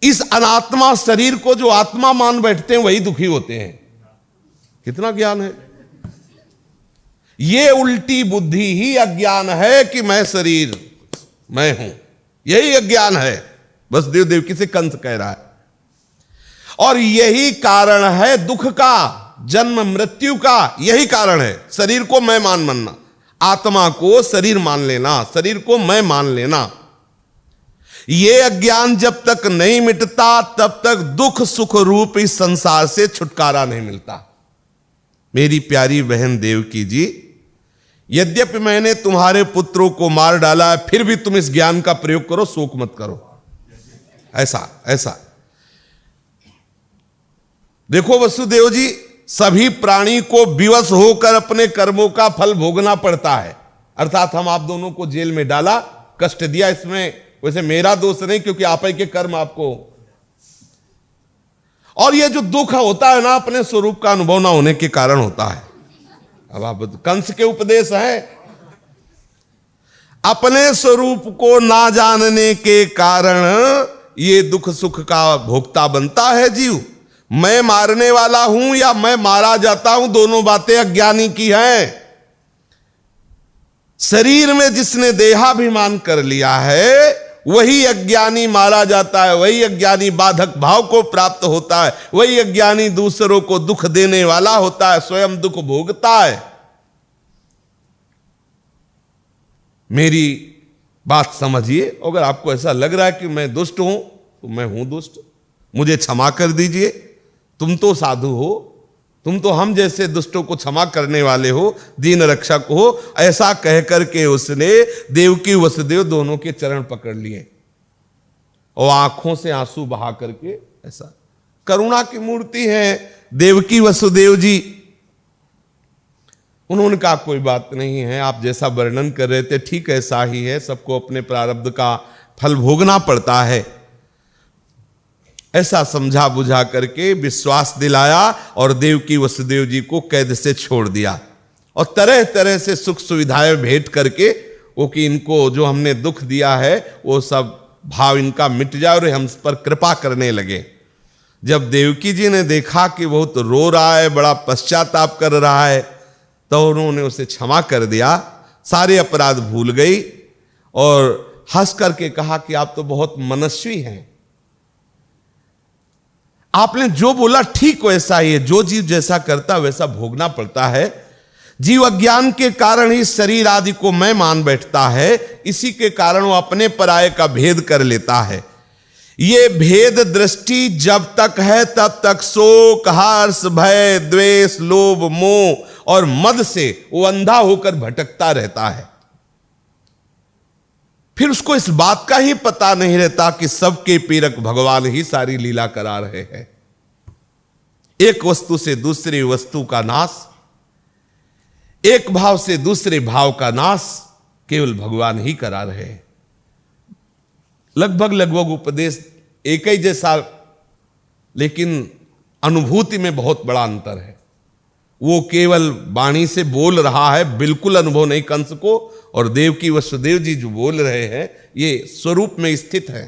इस अनात्मा शरीर को जो आत्मा मान बैठते हैं वही दुखी होते हैं। कितना ज्ञान है। ये उल्टी बुद्धि ही अज्ञान है कि मैं शरीर, मैं हूं, यही अज्ञान है। बस देवकी से कंस कह रहा है। और यही कारण है दुख का, जन्म मृत्यु का, यही कारण है। शरीर को मैं मानना, आत्मा को शरीर मान लेना, शरीर को मैं मान लेना, ये अज्ञान जब तक नहीं मिटता तब तक दुख सुख रूप इस संसार से छुटकारा नहीं मिलता। मेरी प्यारी बहन देवकी जी, यद्यपि मैंने तुम्हारे पुत्रों को मार डाला है, फिर भी तुम इस ज्ञान का प्रयोग करो, शोक मत करो। ऐसा देखो वसुदेव जी, सभी प्राणी को विवश होकर अपने कर्मों का फल भोगना पड़ता है। अर्थात हम आप दोनों को जेल में डाला, कष्ट दिया, इसमें वैसे मेरा दोष नहीं, क्योंकि आप ही के कर्म आपको। और ये जो दुख होता है ना, अपने स्वरूप का अनुभव ना होने के कारण होता है। अब आप कंस के उपदेश है, अपने स्वरूप को ना जानने के कारण ये दुख सुख का भोक्ता बनता है जीव। मैं मारने वाला हूं या मैं मारा जाता हूं, दोनों बातें अज्ञानी की हैं। शरीर में जिसने देहाभिमान कर लिया है वही अज्ञानी मारा जाता है, वही अज्ञानी बाधक भाव को प्राप्त होता है, वही अज्ञानी दूसरों को दुख देने वाला होता है, स्वयं दुख भोगता है। मेरी बात समझिए। अगर आपको ऐसा लग रहा है कि मैं दुष्ट हूं तो मैं हूं दुष्ट, मुझे क्षमा कर दीजिए। तुम तो साधु हो, तुम तो हम जैसे दुष्टों को क्षमा करने वाले हो, दीन रक्षक हो। ऐसा कह करके उसने देवकी वसुदेव दोनों के चरण पकड़ लिए और आंखों से आंसू बहा करके, ऐसा करुणा की मूर्ति है देवकी वसुदेव जी। उन्होंने कहा कोई बात नहीं है, आप जैसा वर्णन कर रहे थे ठीक ऐसा ही है, सबको अपने प्रारब्ध का फल भोगना पड़ता है। ऐसा समझा बुझा करके विश्वास दिलाया और देवकी वसुदेव जी को कैद से छोड़ दिया और तरह तरह से सुख सुविधाएं भेंट करके वो कि इनको जो हमने दुख दिया है वो सब भाव इनका मिट जाए और हम पर कृपा करने लगे। जब देवकी जी ने देखा कि बहुत रो रहा है, बड़ा पश्चाताप कर रहा है, तो उन्होंने उसे क्षमा कर दिया, सारे अपराध भूल गई और हंस करके कहा कि आप तो बहुत मनस्वी हैं, आपने जो बोला ठीक वैसा ही है, जो जीव जैसा करता वैसा भोगना पड़ता है। जीव अज्ञान के कारण ही शरीर आदि को मैं मान बैठता है, इसी के कारण वो अपने पराये का भेद कर लेता है। ये भेद दृष्टि जब तक है तब तक शोक, हर्ष, भय, द्वेष, लोभ, मोह और मद से वो अंधा होकर भटकता रहता है। फिर उसको इस बात का ही पता नहीं रहता कि सबके पीरक भगवान ही सारी लीला करा रहे हैं। एक वस्तु से दूसरी वस्तु का नाश, एक भाव से दूसरे भाव का नाश केवल भगवान ही करा रहे हैं। लगभग उपदेश एक ही जैसा, लेकिन अनुभूति में बहुत बड़ा अंतर है। वो केवल वाणी से बोल रहा है, बिल्कुल अनुभव नहीं कंस को, और देवकी वसुदेव जी जो बोल रहे हैं ये स्वरूप में स्थित है।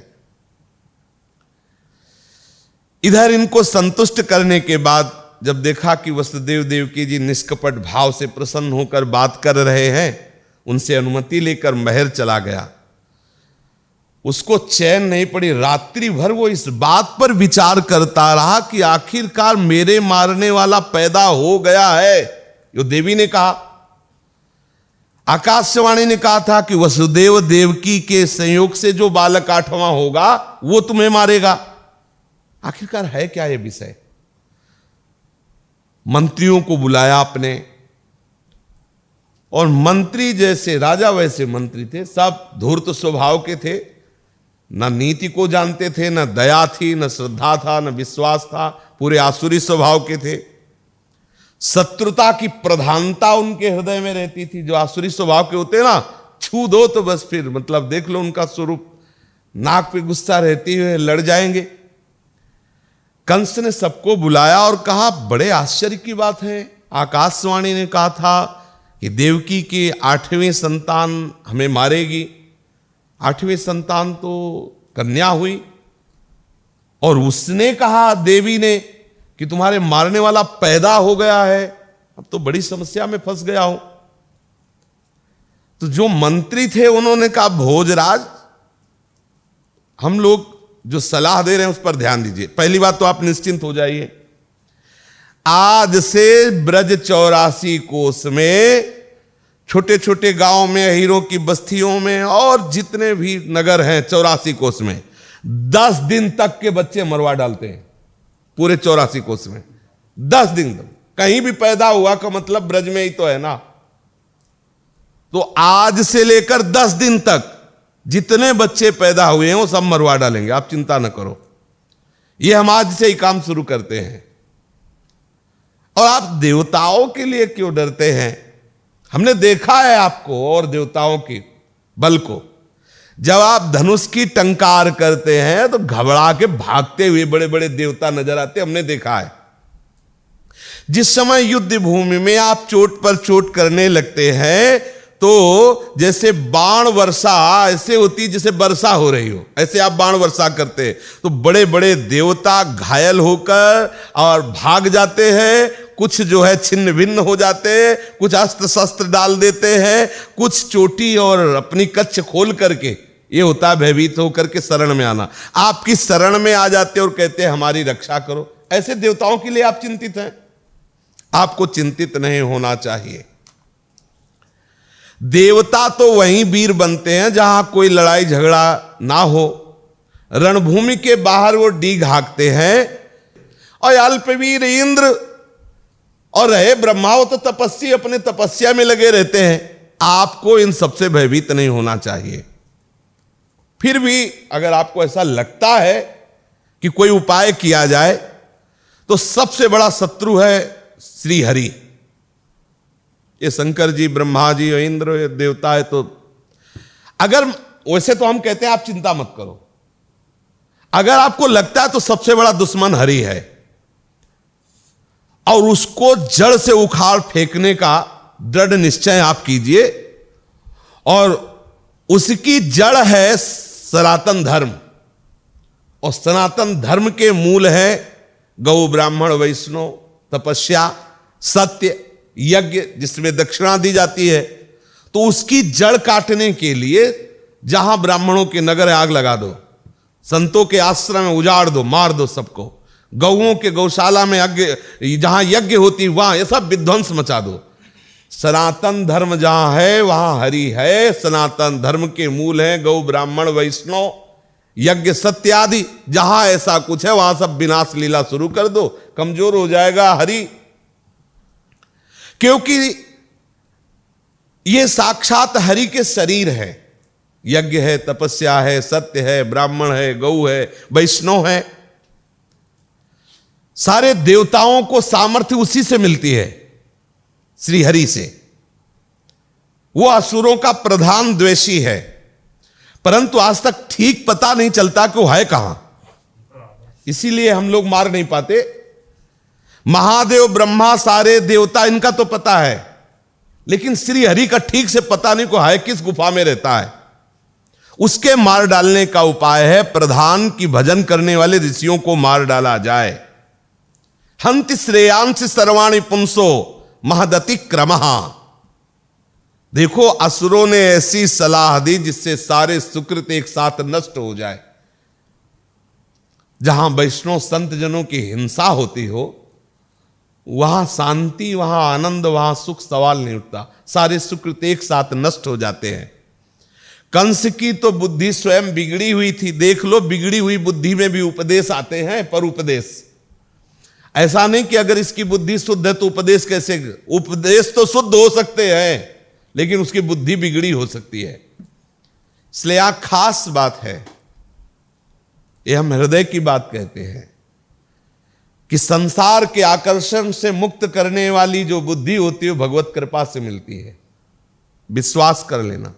इधर इनको संतुष्ट करने के बाद जब देखा कि वसुदेव देवकी जी निष्कपट भाव से प्रसन्न होकर बात कर रहे हैं, उनसे अनुमति लेकर महल चला गया। उसको चैन नहीं पड़ी, रात्रि भर वो इस बात पर विचार करता रहा कि आखिरकार मेरे मारने वाला पैदा हो गया है। जो देवी ने कहा, आकाशवाणी ने कहा था कि वसुदेव देवकी के संयोग से जो बालक 8वां होगा वो तुम्हें मारेगा। आखिरकार है क्या ये विषय? मंत्रियों को बुलाया आपने, और मंत्री जैसे राजा वैसे मंत्री थे, सब धूर्त स्वभाव के थे, न नीति को जानते थे, न दया थी, न श्रद्धा था, न विश्वास था, पूरे आसुरी स्वभाव के थे। शत्रुता की प्रधानता उनके हृदय में रहती थी। जो आसुरी स्वभाव के होते ना, छू दो तो बस फिर मतलब देख लो उनका स्वरूप, नाक पे गुस्सा रहती हुए लड़ जाएंगे। कंस ने सबको बुलाया और कहा, बड़े आश्चर्य की बात है, आकाशवाणी ने कहा था कि देवकी के 8वें संतान हमें मारेगी। 8वें संतान तो कन्या हुई, और उसने कहा देवी ने कि तुम्हारे मारने वाला पैदा हो गया है। अब तो बड़ी समस्या में फंस गया हूं। तो जो मंत्री थे उन्होंने कहा, भोजराज, हम लोग जो सलाह दे रहे हैं उस पर ध्यान दीजिए। पहली बात तो आप निश्चिंत हो जाइए, आज से ब्रज 84 कोस में, छोटे छोटे गांव में, हीरों की बस्तियों में और जितने भी नगर हैं 84 कोस में, 10 दिन तक के बच्चे मरवा डालते हैं। पूरे 84 कोस में 10 दिन तक कहीं भी पैदा हुआ का मतलब ब्रज में ही तो है ना। तो आज से लेकर 10 दिन तक जितने बच्चे पैदा हुए हैं वो सब मरवा डालेंगे, आप चिंता न करो। ये हम आज से ही काम शुरू करते हैं। और आप देवताओं के लिए क्यों डरते हैं? हमने देखा है आपको और देवताओं के बल को। जब आप धनुष की टंकार करते हैं तो घबरा के भागते हुए बड़े बड़े देवता नजर आते, हमने देखा है। जिस समय युद्ध भूमि में आप चोट पर चोट करने लगते हैं तो जैसे बाण वर्षा ऐसे होती है, जैसे वर्षा हो रही हो, ऐसे आप बाण वर्षा करते, तो बड़े बड़े देवता घायल होकर और भाग जाते हैं। कुछ जो है छिन्न भिन्न हो जाते हैं, कुछ अस्त्र शस्त्र डाल देते हैं, कुछ चोटी और अपनी कच्छ खोल करके, ये होता है भयभीत होकर के शरण में आना। आपकी शरण में आ जाते और कहते हैं हमारी रक्षा करो। ऐसे देवताओं के लिए आप चिंतित हैं? आपको चिंतित नहीं होना चाहिए। देवता तो वहीं वीर बनते हैं जहां कोई लड़ाई झगड़ा ना हो। रणभूमि के बाहर वो डीग हाँकते हैं। और अल्पवीर इंद्र और रहे ब्रह्मा, वो तो तपस्वी अपने तपस्या में लगे रहते हैं। आपको इन सबसे भयभीत नहीं होना चाहिए। फिर भी अगर आपको ऐसा लगता है कि कोई उपाय किया जाए तो सबसे बड़ा शत्रु है श्री हरि। ये शंकर जी, ब्रह्मा जी और इंद्र, ये देवता है। तो अगर वैसे तो हम कहते हैं आप चिंता मत करो, अगर आपको लगता है तो सबसे बड़ा दुश्मन हरि है और उसको जड़ से उखाड़ फेंकने का दृढ़ निश्चय आप कीजिए। और उसकी जड़ है सनातन धर्म, और सनातन धर्म के मूल है गौ ब्राह्मण वैष्णव, तपस्या, सत्य, यज्ञ जिसमें दक्षिणा दी जाती है। तो उसकी जड़ काटने के लिए जहां ब्राह्मणों के नगर आग लगा दो, संतों के आश्रम में उजाड़ दो, मार दो सबको, गौओं के गौशाला में यज्ञ, जहां यज्ञ होती वहां ये सब विध्वंस मचा दो। सनातन धर्म जहां है वहां हरि है। सनातन धर्म के मूल है गौ ब्राह्मण वैष्णव, यज्ञ, सत्य आदि। जहां ऐसा कुछ है वहां सब विनाश लीला शुरू कर दो, कमजोर हो जाएगा हरि। क्योंकि ये साक्षात हरि के शरीर है। यज्ञ है, तपस्या है, सत्य है, ब्राह्मण है, गौ है, वैष्णव है। सारे देवताओं को सामर्थ्य उसी से मिलती है, श्री हरि से। वो असुरों का प्रधान द्वेषी है, परंतु आज तक ठीक पता नहीं चलता कि वो है कहां, इसीलिए हम लोग मार नहीं पाते। महादेव, ब्रह्मा, सारे देवता, इनका तो पता है, लेकिन श्री हरि का ठीक से पता नहीं को है किस गुफा में रहता है। उसके मार डालने का उपाय है प्रधान की भजन करने वाले ऋषियों को मार डाला जाए। हंति श्रेयांश सर्वाणि पुंसो महदति क्रमः। देखो, असुरों ने ऐसी सलाह दी जिससे सारे सुकृत एक साथ नष्ट हो जाए। जहां वैष्णव संत जनों की हिंसा होती हो वहां शांति, वहां आनंद, वहां सुख सवाल नहीं उठता। सारे सुकृत एक साथ नष्ट हो जाते हैं। कंस की तो बुद्धि स्वयं बिगड़ी हुई थी। देख लो, बिगड़ी हुई बुद्धि में भी उपदेश आते हैं, पर उपदेश ऐसा नहीं कि अगर इसकी बुद्धि शुद्ध है तो उपदेश कैसे। उपदेश तो शुद्ध हो सकते हैं, लेकिन उसकी बुद्धि बिगड़ी हो सकती है। इसलिए यहां खास बात है, यह हम हृदय की बात कहते हैं कि संसार के आकर्षण से मुक्त करने वाली जो बुद्धि होती है वो भगवत कृपा से मिलती है। विश्वास कर लेना।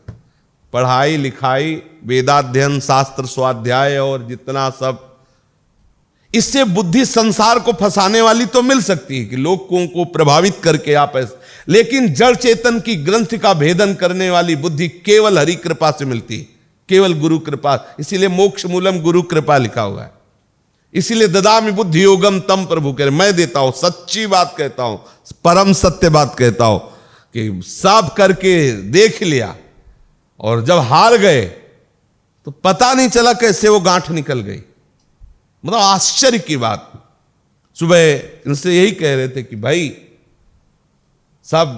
पढ़ाई लिखाई, वेदाध्ययन, शास्त्र स्वाध्याय और जितना सब, इससे बुद्धि संसार को फंसाने वाली तो मिल सकती है कि लोगों को प्रभावित करके आप ऐसे, लेकिन जड़ चेतन की ग्रंथ का भेदन करने वाली बुद्धि केवल हरि कृपा से मिलती है, केवल गुरु कृपा। इसीलिए मोक्ष मूलम गुरु कृपा लिखा हुआ है। इसीलिए ददामि बुद्धि योगम तम प्रभु कह, मैं देता हूं, सच्ची बात कहता हूं, परम सत्य बात कहता हूं कि सब करके देख लिया और जब हार गए तो पता नहीं चला कैसे वो गांठ निकल गई। मतलब आश्चर्य की बात। सुबह इनसे यही कह रहे थे कि भाई सब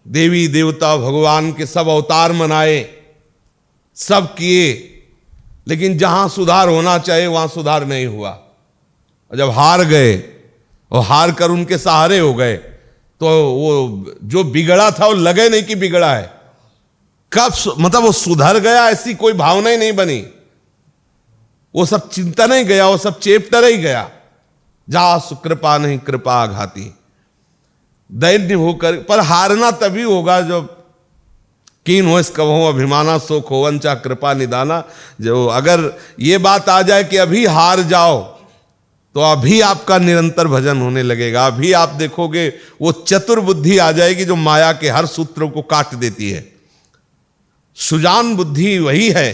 देवी देवता भगवान के सब अवतार मनाए, सब किए, लेकिन जहां सुधार होना चाहिए वहां सुधार नहीं हुआ। और जब हार गए और हार कर उनके सहारे हो गए तो वो जो बिगड़ा था वो लगे नहीं कि बिगड़ा है। कब मतलब वो सुधर गया ऐसी कोई भावना ही नहीं बनी। वो सब चिंता नहीं गया, वो सब चेप्टर ही गया। जा सुकृपा नहीं कृपा घाती, दैन्य होकर। पर हारना तभी होगा जब कीन हो इसका हो अभिमाना सो खोवंचा कृपा निदाना। जो अगर ये बात आ जाए कि अभी हार जाओ तो अभी आपका निरंतर भजन होने लगेगा। अभी आप देखोगे वो चतुर बुद्धि आ जाएगी जो माया के हर सूत्रों को काट देती है। सुजान बुद्धि वही है,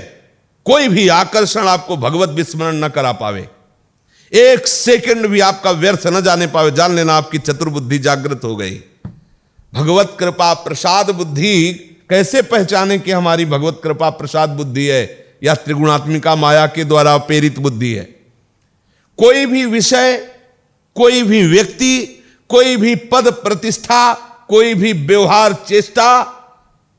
कोई भी आकर्षण आपको भगवत विस्मरण न करा पावे, एक सेकंड भी आपका व्यर्थ न जाने पावे, जान लेना आपकी चतुर बुद्धि जागृत हो गई। भगवत कृपा प्रसाद बुद्धि कैसे पहचाने कि हमारी भगवत कृपा प्रसाद बुद्धि है या त्रिगुणात्मिका माया के द्वारा प्रेरित बुद्धि है। कोई भी विषय, कोई भी व्यक्ति, कोई भी पद प्रतिष्ठा, कोई भी व्यवहार चेष्टा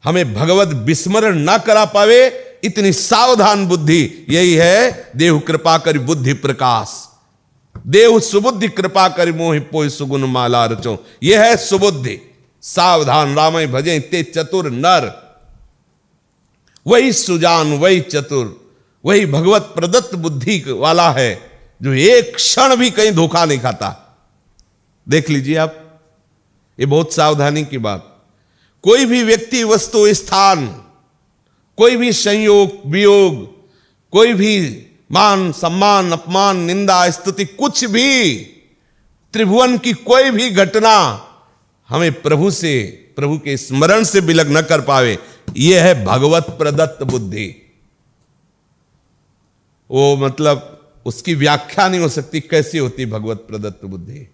हमें भगवत विस्मरण ना करा पावे, इतनी सावधान बुद्धि यही है देव कृपा कर बुद्धि प्रकाश। देव सुबुद्धि कृपा कर मोहि पोहि सुगुण माला रचो। यह है सुबुद्धि। सावधान रामय भजे ते चतुर नर। वही सुजान, वही चतुर, वही भगवत प्रदत्त बुद्धि वाला है जो एक क्षण भी कहीं धोखा नहीं खाता। देख लीजिए आप, ये बहुत सावधानी की बात। कोई भी व्यक्ति, वस्तु, स्थान, कोई भी संयोग वियोग, कोई भी मान सम्मान अपमान निंदा स्तुति, कुछ भी त्रिभुवन की कोई भी घटना हमें प्रभु से, प्रभु के स्मरण से विलग न कर पावे, यह है भगवत प्रदत्त बुद्धि। वो मतलब उसकी व्याख्या नहीं हो सकती कैसी होती भगवत प्रदत्त बुद्धि।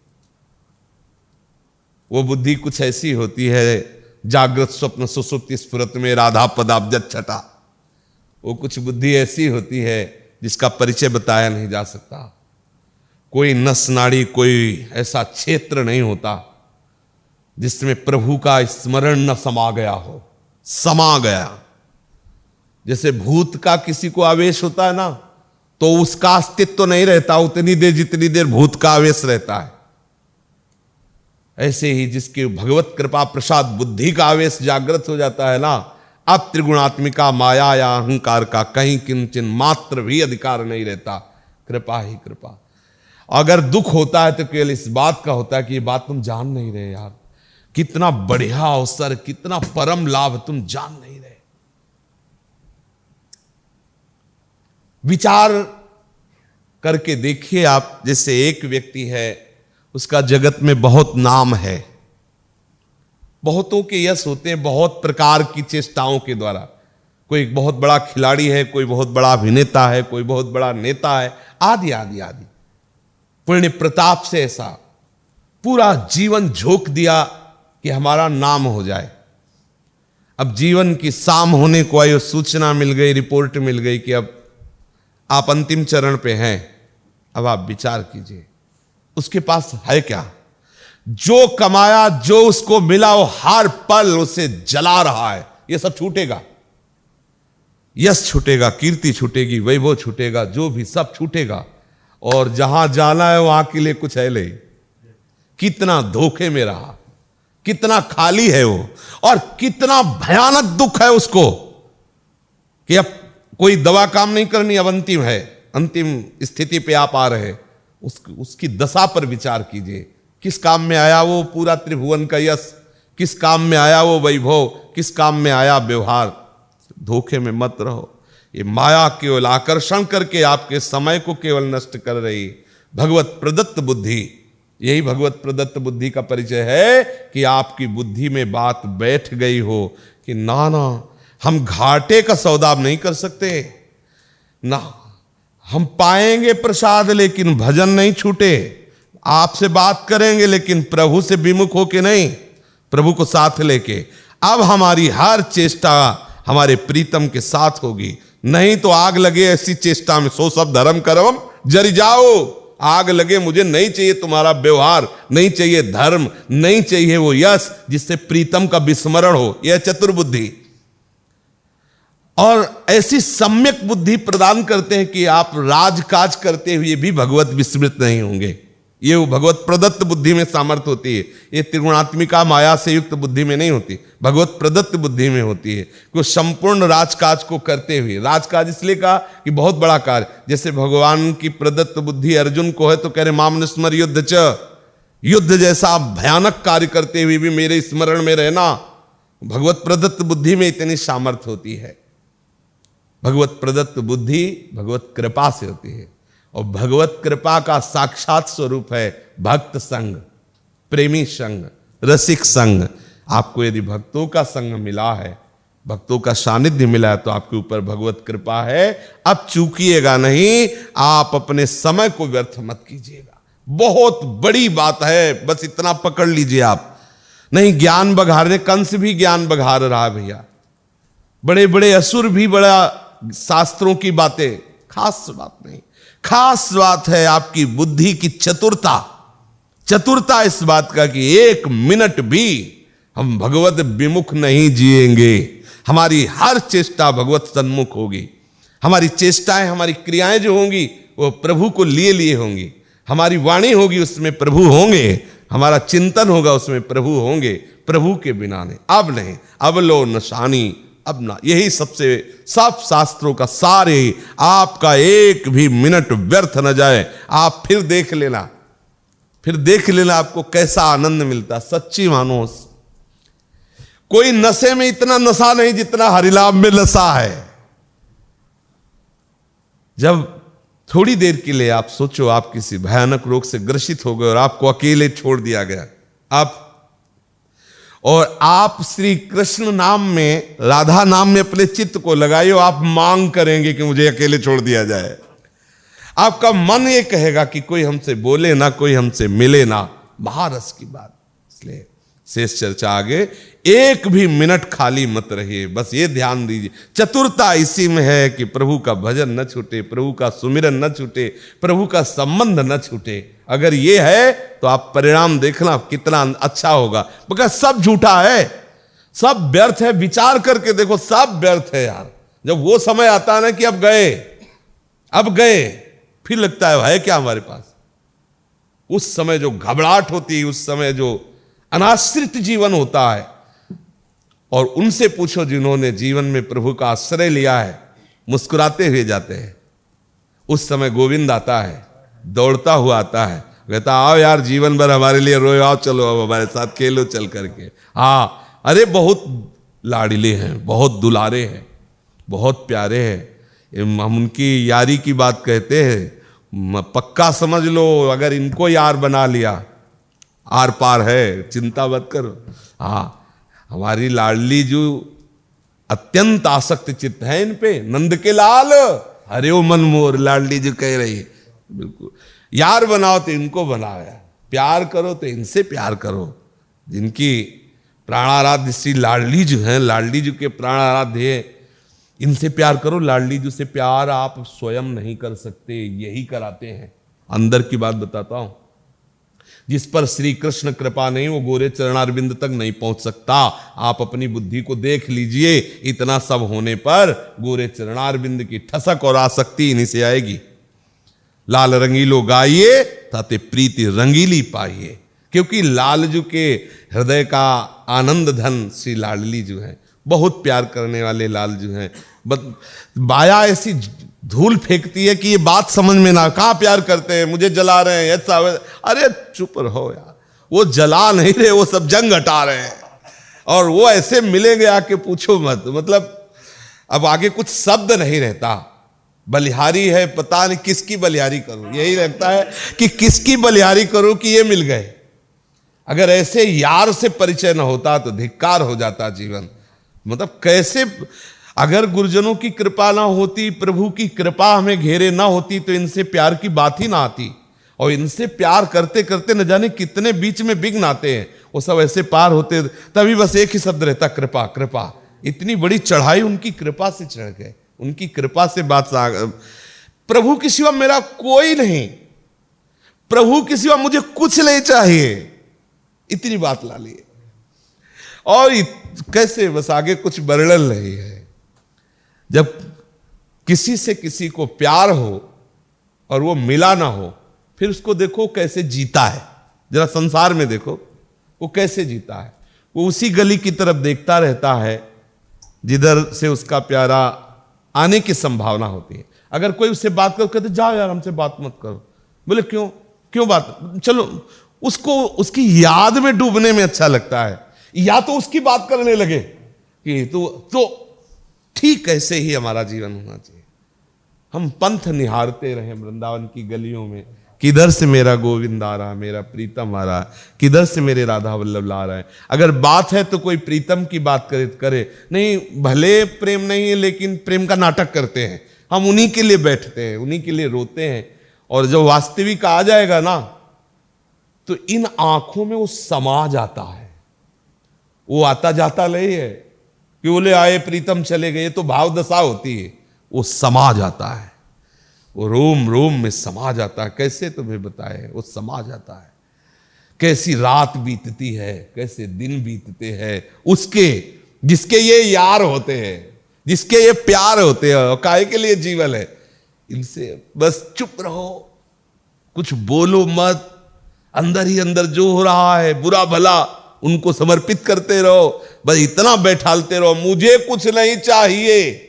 वो बुद्धि कुछ ऐसी होती है, जागृत स्वप्न सुसुप्ति स्फुरत में राधा पदाब्ज छटा, वो कुछ बुद्धि ऐसी होती है जिसका परिचय बताया नहीं जा सकता। कोई नस नाड़ी, कोई ऐसा क्षेत्र नहीं होता जिसमें प्रभु का स्मरण न समा गया हो। समा गया, जैसे भूत का किसी को आवेश होता है ना, तो उसका अस्तित्व तो नहीं रहता उतनी देर जितनी देर भूत का आवेश रहता है। ऐसे ही जिसकी भगवत कृपा प्रसाद बुद्धि का आवेश जागृत हो जाता है ना, अब त्रिगुणात्मिका माया या अहंकार का कहीं किंचन मात्र भी अधिकार नहीं रहता। कृपा ही कृपा। अगर दुख होता है तो केवल इस बात का होता है कि ये बात तुम जान नहीं रहे यार, कितना बढ़िया अवसर, कितना परम लाभ तुम जान नहीं रहे। विचार करके देखिए आप, जैसे एक व्यक्ति है, उसका जगत में बहुत नाम है, बहुतों के यश होते हैं बहुत प्रकार की चेष्टाओं के द्वारा। कोई बहुत बड़ा खिलाड़ी है, कोई बहुत बड़ा अभिनेता है, कोई बहुत बड़ा नेता है, आदि आदि आदि। पुण्य प्रताप से ऐसा पूरा जीवन झोंक दिया कि हमारा नाम हो जाए। अब जीवन की शाम होने को आई, सूचना मिल गई, रिपोर्ट मिल गई कि अब आप अंतिम चरण पे हैं। अब आप विचार कीजिए, उसके पास है क्या? जो कमाया, जो उसको मिला, वो हर पल उसे जला रहा है। ये सब छूटेगा, यश छूटेगा, कीर्ति छूटेगी, वैभव छूटेगा, जो भी सब छूटेगा। और जहां जाना है वहां के लिए कुछ है नहीं। कितना धोखे में रहा, कितना खाली है वो, और कितना भयानक दुख है उसको कि अब कोई दवा काम नहीं करनी, अब अंतिम है, अंतिम स्थिति पे आप आ रहे। उसकी दशा पर विचार कीजिए। किस काम में आया वो पूरा त्रिभुवन का यश, किस काम में आया वो वैभव, किस काम में आया व्यवहार। धोखे में मत रहो। ये माया केवल आकर्षण करके आपके समय को केवल नष्ट कर रही। भगवत प्रदत्त बुद्धि, यही भगवत प्रदत्त बुद्धि का परिचय है कि आपकी बुद्धि में बात बैठ गई हो कि ना ना, हम घाटे का सौदा नहीं कर सकते ना, हम पाएंगे प्रसाद लेकिन भजन नहीं छूटे, आपसे बात करेंगे लेकिन प्रभु से विमुख होके नहीं, प्रभु को साथ लेके। अब हमारी हर चेष्टा हमारे प्रीतम के साथ होगी, नहीं तो आग लगे ऐसी चेष्टा में, सो सब धर्म करम जरि जाओ। आग लगे, मुझे नहीं चाहिए तुम्हारा व्यवहार, नहीं चाहिए धर्म, नहीं चाहिए वो यश जिससे प्रीतम का विस्मरण हो। यह चतुर्बुद्धि और ऐसी सम्यक बुद्धि प्रदान करते हैं कि आप राजकाज करते हुए भी भगवत विस्मृत नहीं होंगे। ये वो भगवत प्रदत्त बुद्धि में सामर्थ्य होती है। ये त्रिगुणात्मिका माया से युक्त बुद्धि में नहीं होती, भगवत प्रदत्त बुद्धि में होती है। कि संपूर्ण राजकाज को करते हुए, राजकाज इसलिए कहा कि बहुत बड़ा कार्य, जैसे भगवान की प्रदत्त बुद्धि अर्जुन को है तो कह रहे माम स्मर युद्ध च, युद्ध जैसा भयानक कार्य करते हुए भी मेरे स्मरण में रहना। भगवत प्रदत्त बुद्धि में इतनी सामर्थ्य होती है। भगवत प्रदत्त बुद्धि भगवत कृपा से होती है, और भगवत कृपा का साक्षात स्वरूप है भक्त संग, प्रेमी संग, रसिक संग। आपको यदि भक्तों का संग मिला है, भक्तों का सानिध्य मिला है, तो आपके ऊपर भगवत कृपा है। अब चूकिएगा नहीं, आप अपने समय को व्यर्थ मत कीजिएगा। बहुत बड़ी बात है, बस इतना पकड़ लीजिए आप। नहीं, ज्ञान बघारने, कंस भी ज्ञान बघार रहा भैया, बड़े बड़े असुर भी बड़ा शास्त्रों की बातें, खास बात नहीं। खास बात है आपकी बुद्धि की चतुरता। चतुरता इस बात का कि एक मिनट भी हम भगवत विमुख नहीं जिएंगे। हमारी हर चेष्टा भगवत सन्मुख होगी। हमारी चेष्टाएं, हमारी क्रियाएं जो होंगी वो प्रभु को लिए लिए होंगी। हमारी वाणी होगी उसमें प्रभु होंगे, हमारा चिंतन होगा उसमें प्रभु होंगे। प्रभु के बिना नहीं, अब नहीं, अब लो नशानी, अब ना। यही सबसे सब शास्त्रों का सारे, आपका एक भी मिनट व्यर्थ न जाए। आप फिर देख लेना, फिर देख लेना आपको कैसा आनंद मिलता। सच्ची मानो, कोई नशे में इतना नशा नहीं जितना हरिलाभ में नशा है। जब थोड़ी देर के लिए आप सोचो, आप किसी भयानक रोग से ग्रसित हो गए और आपको अकेले छोड़ दिया गया, आप श्री कृष्ण नाम में, राधा नाम में अपने चित्त को लगाइए, आप मांग करेंगे कि मुझे अकेले छोड़ दिया जाए। आपका मन ये कहेगा कि कोई हमसे बोले ना, कोई हमसे मिले ना। महारस की बात। इसलिए शेष चर्चा आगे। एक भी मिनट खाली मत रहिए, बस ये ध्यान दीजिए। चतुरता इसी में है कि प्रभु का भजन न छूटे, प्रभु का सुमिरन न छूटे, प्रभु का संबंध न छूटे। अगर ये है तो आप परिणाम देखना कितना अच्छा होगा। मगर सब झूठा है, सब व्यर्थ है। विचार करके देखो, सब व्यर्थ है यार। जब वो समय आता है ना कि अब गए, फिर लगता है क्या हमारे पास। उस समय जो घबराहट होती है, उस समय जो अनाश्रित जीवन होता है, और उनसे पूछो जिन्होंने जीवन में प्रभु का आश्रय लिया है, मुस्कुराते हुए जाते हैं। उस समय गोविंद आता है, दौड़ता हुआ आता है, कहता आओ यार जीवन भर हमारे लिए रोए, आओ चलो अब हमारे साथ खेलो चल करके। हाँ, अरे बहुत लाडले हैं, बहुत दुलारे हैं, बहुत प्यारे हैं। हम उनकी यारी की बात कहते हैं, पक्का समझ लो अगर इनको यार बना लिया, आर पार है, चिंता मत करो। हाँ, हमारी लाडली जो अत्यंत आसक्त चित्त है इन पे, नंद के लाल हरे ओ मन मोर, लाडली जो कह रही है। बिल्कुल, यार बनाओ तो इनको बनाया, प्यार करो तो इनसे प्यार करो। जिनकी प्राणाराध्य श्री लाडली जो है, लाडली जी के प्राणाराध्य है, इनसे प्यार करो। लाडली जी से प्यार आप स्वयं नहीं कर सकते, यही कराते हैं। अंदर की बात बताता हूं, जिस पर श्री कृष्ण कृपा नहीं, वो गोरे चरणारविंद तक नहीं पहुंच सकता। आप अपनी बुद्धि को देख लीजिए, इतना सब होने पर गोरे चरणारविंद की ठसक और आसक्ति इन्हीं से आएगी। लाल रंगीलो गाइए ताते प्रीति रंगीली पाइए, क्योंकि लालजू के हृदय का आनंद धन श्री लाडली जो है, बहुत प्यार करने वाले लालजू हैं। बाया ऐसी धूल फेंकती है कि ये बात समझ में ना, कहाँ प्यार करते हैं, मुझे जला रहे हैं ऐसा। अरे चुप रहो यार, वो जला नहीं रहे, वो सब जंग हटा रहे हैं। और वो ऐसे मिलेंगे आके पूछो मत, मतलब अब आगे कुछ शब्द नहीं रहता। बलिहारी है, पता नहीं किसकी बलिहारी करूं, यही लगता है कि किसकी बलिहारी करूं कि ये मिल गए। अगर ऐसे यार से परिचय न होता तो धिक्कार हो जाता जीवन। मतलब कैसे, अगर गुरुजनों की कृपा ना होती, प्रभु की कृपा हमें घेरे ना होती, तो इनसे प्यार की बात ही ना आती। और इनसे प्यार करते करते न जाने कितने बीच में विघ्न आते हैं, वो सब ऐसे पार होते। तभी बस एक ही शब्द रहता, कृपा कृपा। इतनी बड़ी चढ़ाई उनकी कृपा से चढ़ गए, उनकी कृपा से बात। प्रभु के सिवा मेरा कोई नहीं, प्रभु के सिवा मुझे कुछ नहीं चाहिए, इतनी बात ला ली। और कैसे, बस आगे कुछ वर्णन नहीं है। जब किसी से किसी को प्यार हो और वो मिला ना हो, फिर उसको देखो कैसे जीता है। जरा संसार में देखो वो कैसे जीता है। वो उसी गली की तरफ देखता रहता है जिधर से उसका प्यारा आने की संभावना होती है। अगर कोई उससे बात करो, कहते जाओ यार हमसे बात मत करो। बोले क्यों बात, चलो। उसको उसकी याद में डूबने में अच्छा लगता है, या तो उसकी बात करने लगे कि तो ठीक ऐसे ही हमारा जीवन होना चाहिए। हम पंथ निहारते रहे वृंदावन की गलियों में, किधर से मेरा गोविंद आ रहा, मेरा प्रीतम आ रहा, किधर से मेरे राधा वल्लभ ला रहा है। अगर बात है तो कोई प्रीतम की बात करे नहीं, भले प्रेम नहीं है लेकिन प्रेम का नाटक करते हैं। हम उन्हीं के लिए बैठते हैं, उन्हीं के लिए रोते हैं। और जब वास्तविक आ जाएगा ना, तो इन आंखों में वो समा जाता है। वो आता जाता नहीं है कि बोले आए प्रीतम चले गए, तो भाव दशा होती है। वो समा जाता है, वो रोम रोम में समा जाता है। कैसे तुम्हें बताए, वो समा जाता है। कैसी रात बीतती है, कैसे दिन बीतते हैं उसके, जिसके ये यार होते हैं, जिसके ये प्यार होते हैं। और काहे के लिए जीवन है, इनसे बस चुप रहो, कुछ बोलो मत। अंदर ही अंदर जो हो रहा है बुरा भला उनको समर्पित करते रहो। बस इतना बैठालते रहो, मुझे कुछ नहीं चाहिए,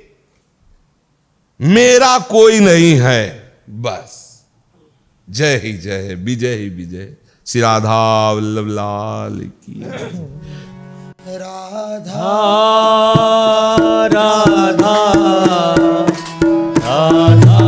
मेरा कोई नहीं है, बस। जय ही जय, विजय ही विजय। श्री राधा वल्लभ लाल की। राधा राधा राधा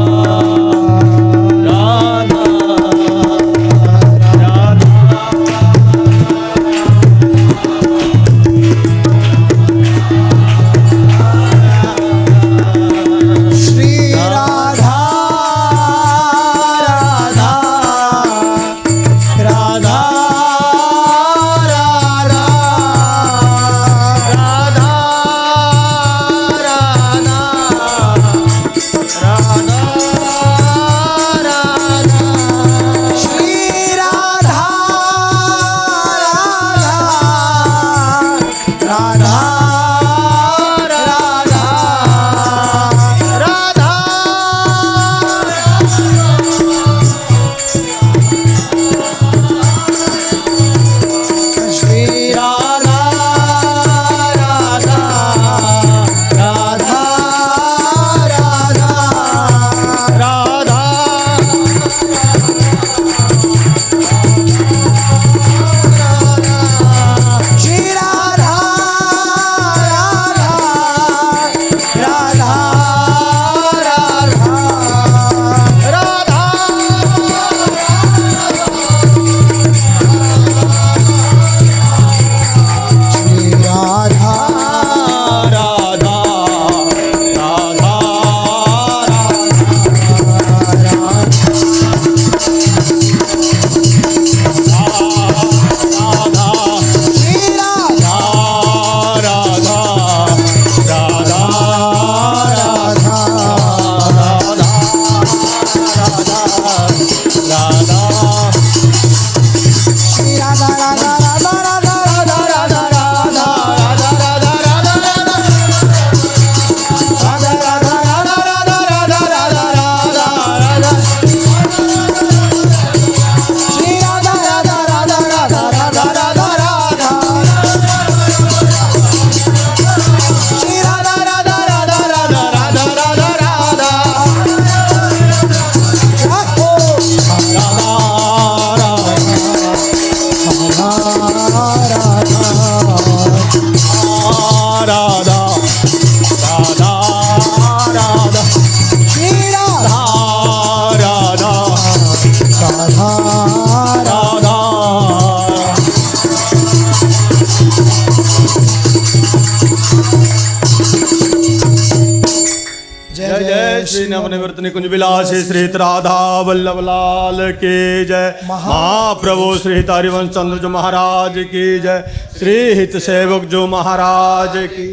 श्री नवनिवृत्त निकुंज विलासी श्री राधा वल्लभ लाल की जय। महाप्रभु श्री हरिवंश चंद्र जो महाराज की जय। श्री हित सेवक जो महाराज की,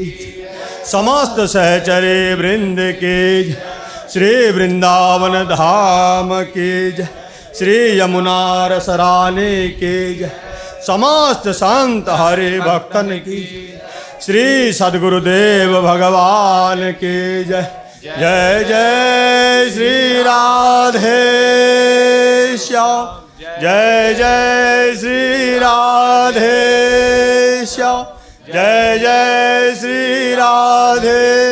समस्त सहचरे वृंद की जय। श्री वृंदावन धाम की जय। श्री यमुना रसरानी की जय। समस्त संत हरि भक्तन की, श्री सद्गुरुदेव भगवान की जय। जय जय श्री राधे श्याम, जय जय श्री राधे श्याम, जय जय श्री राधे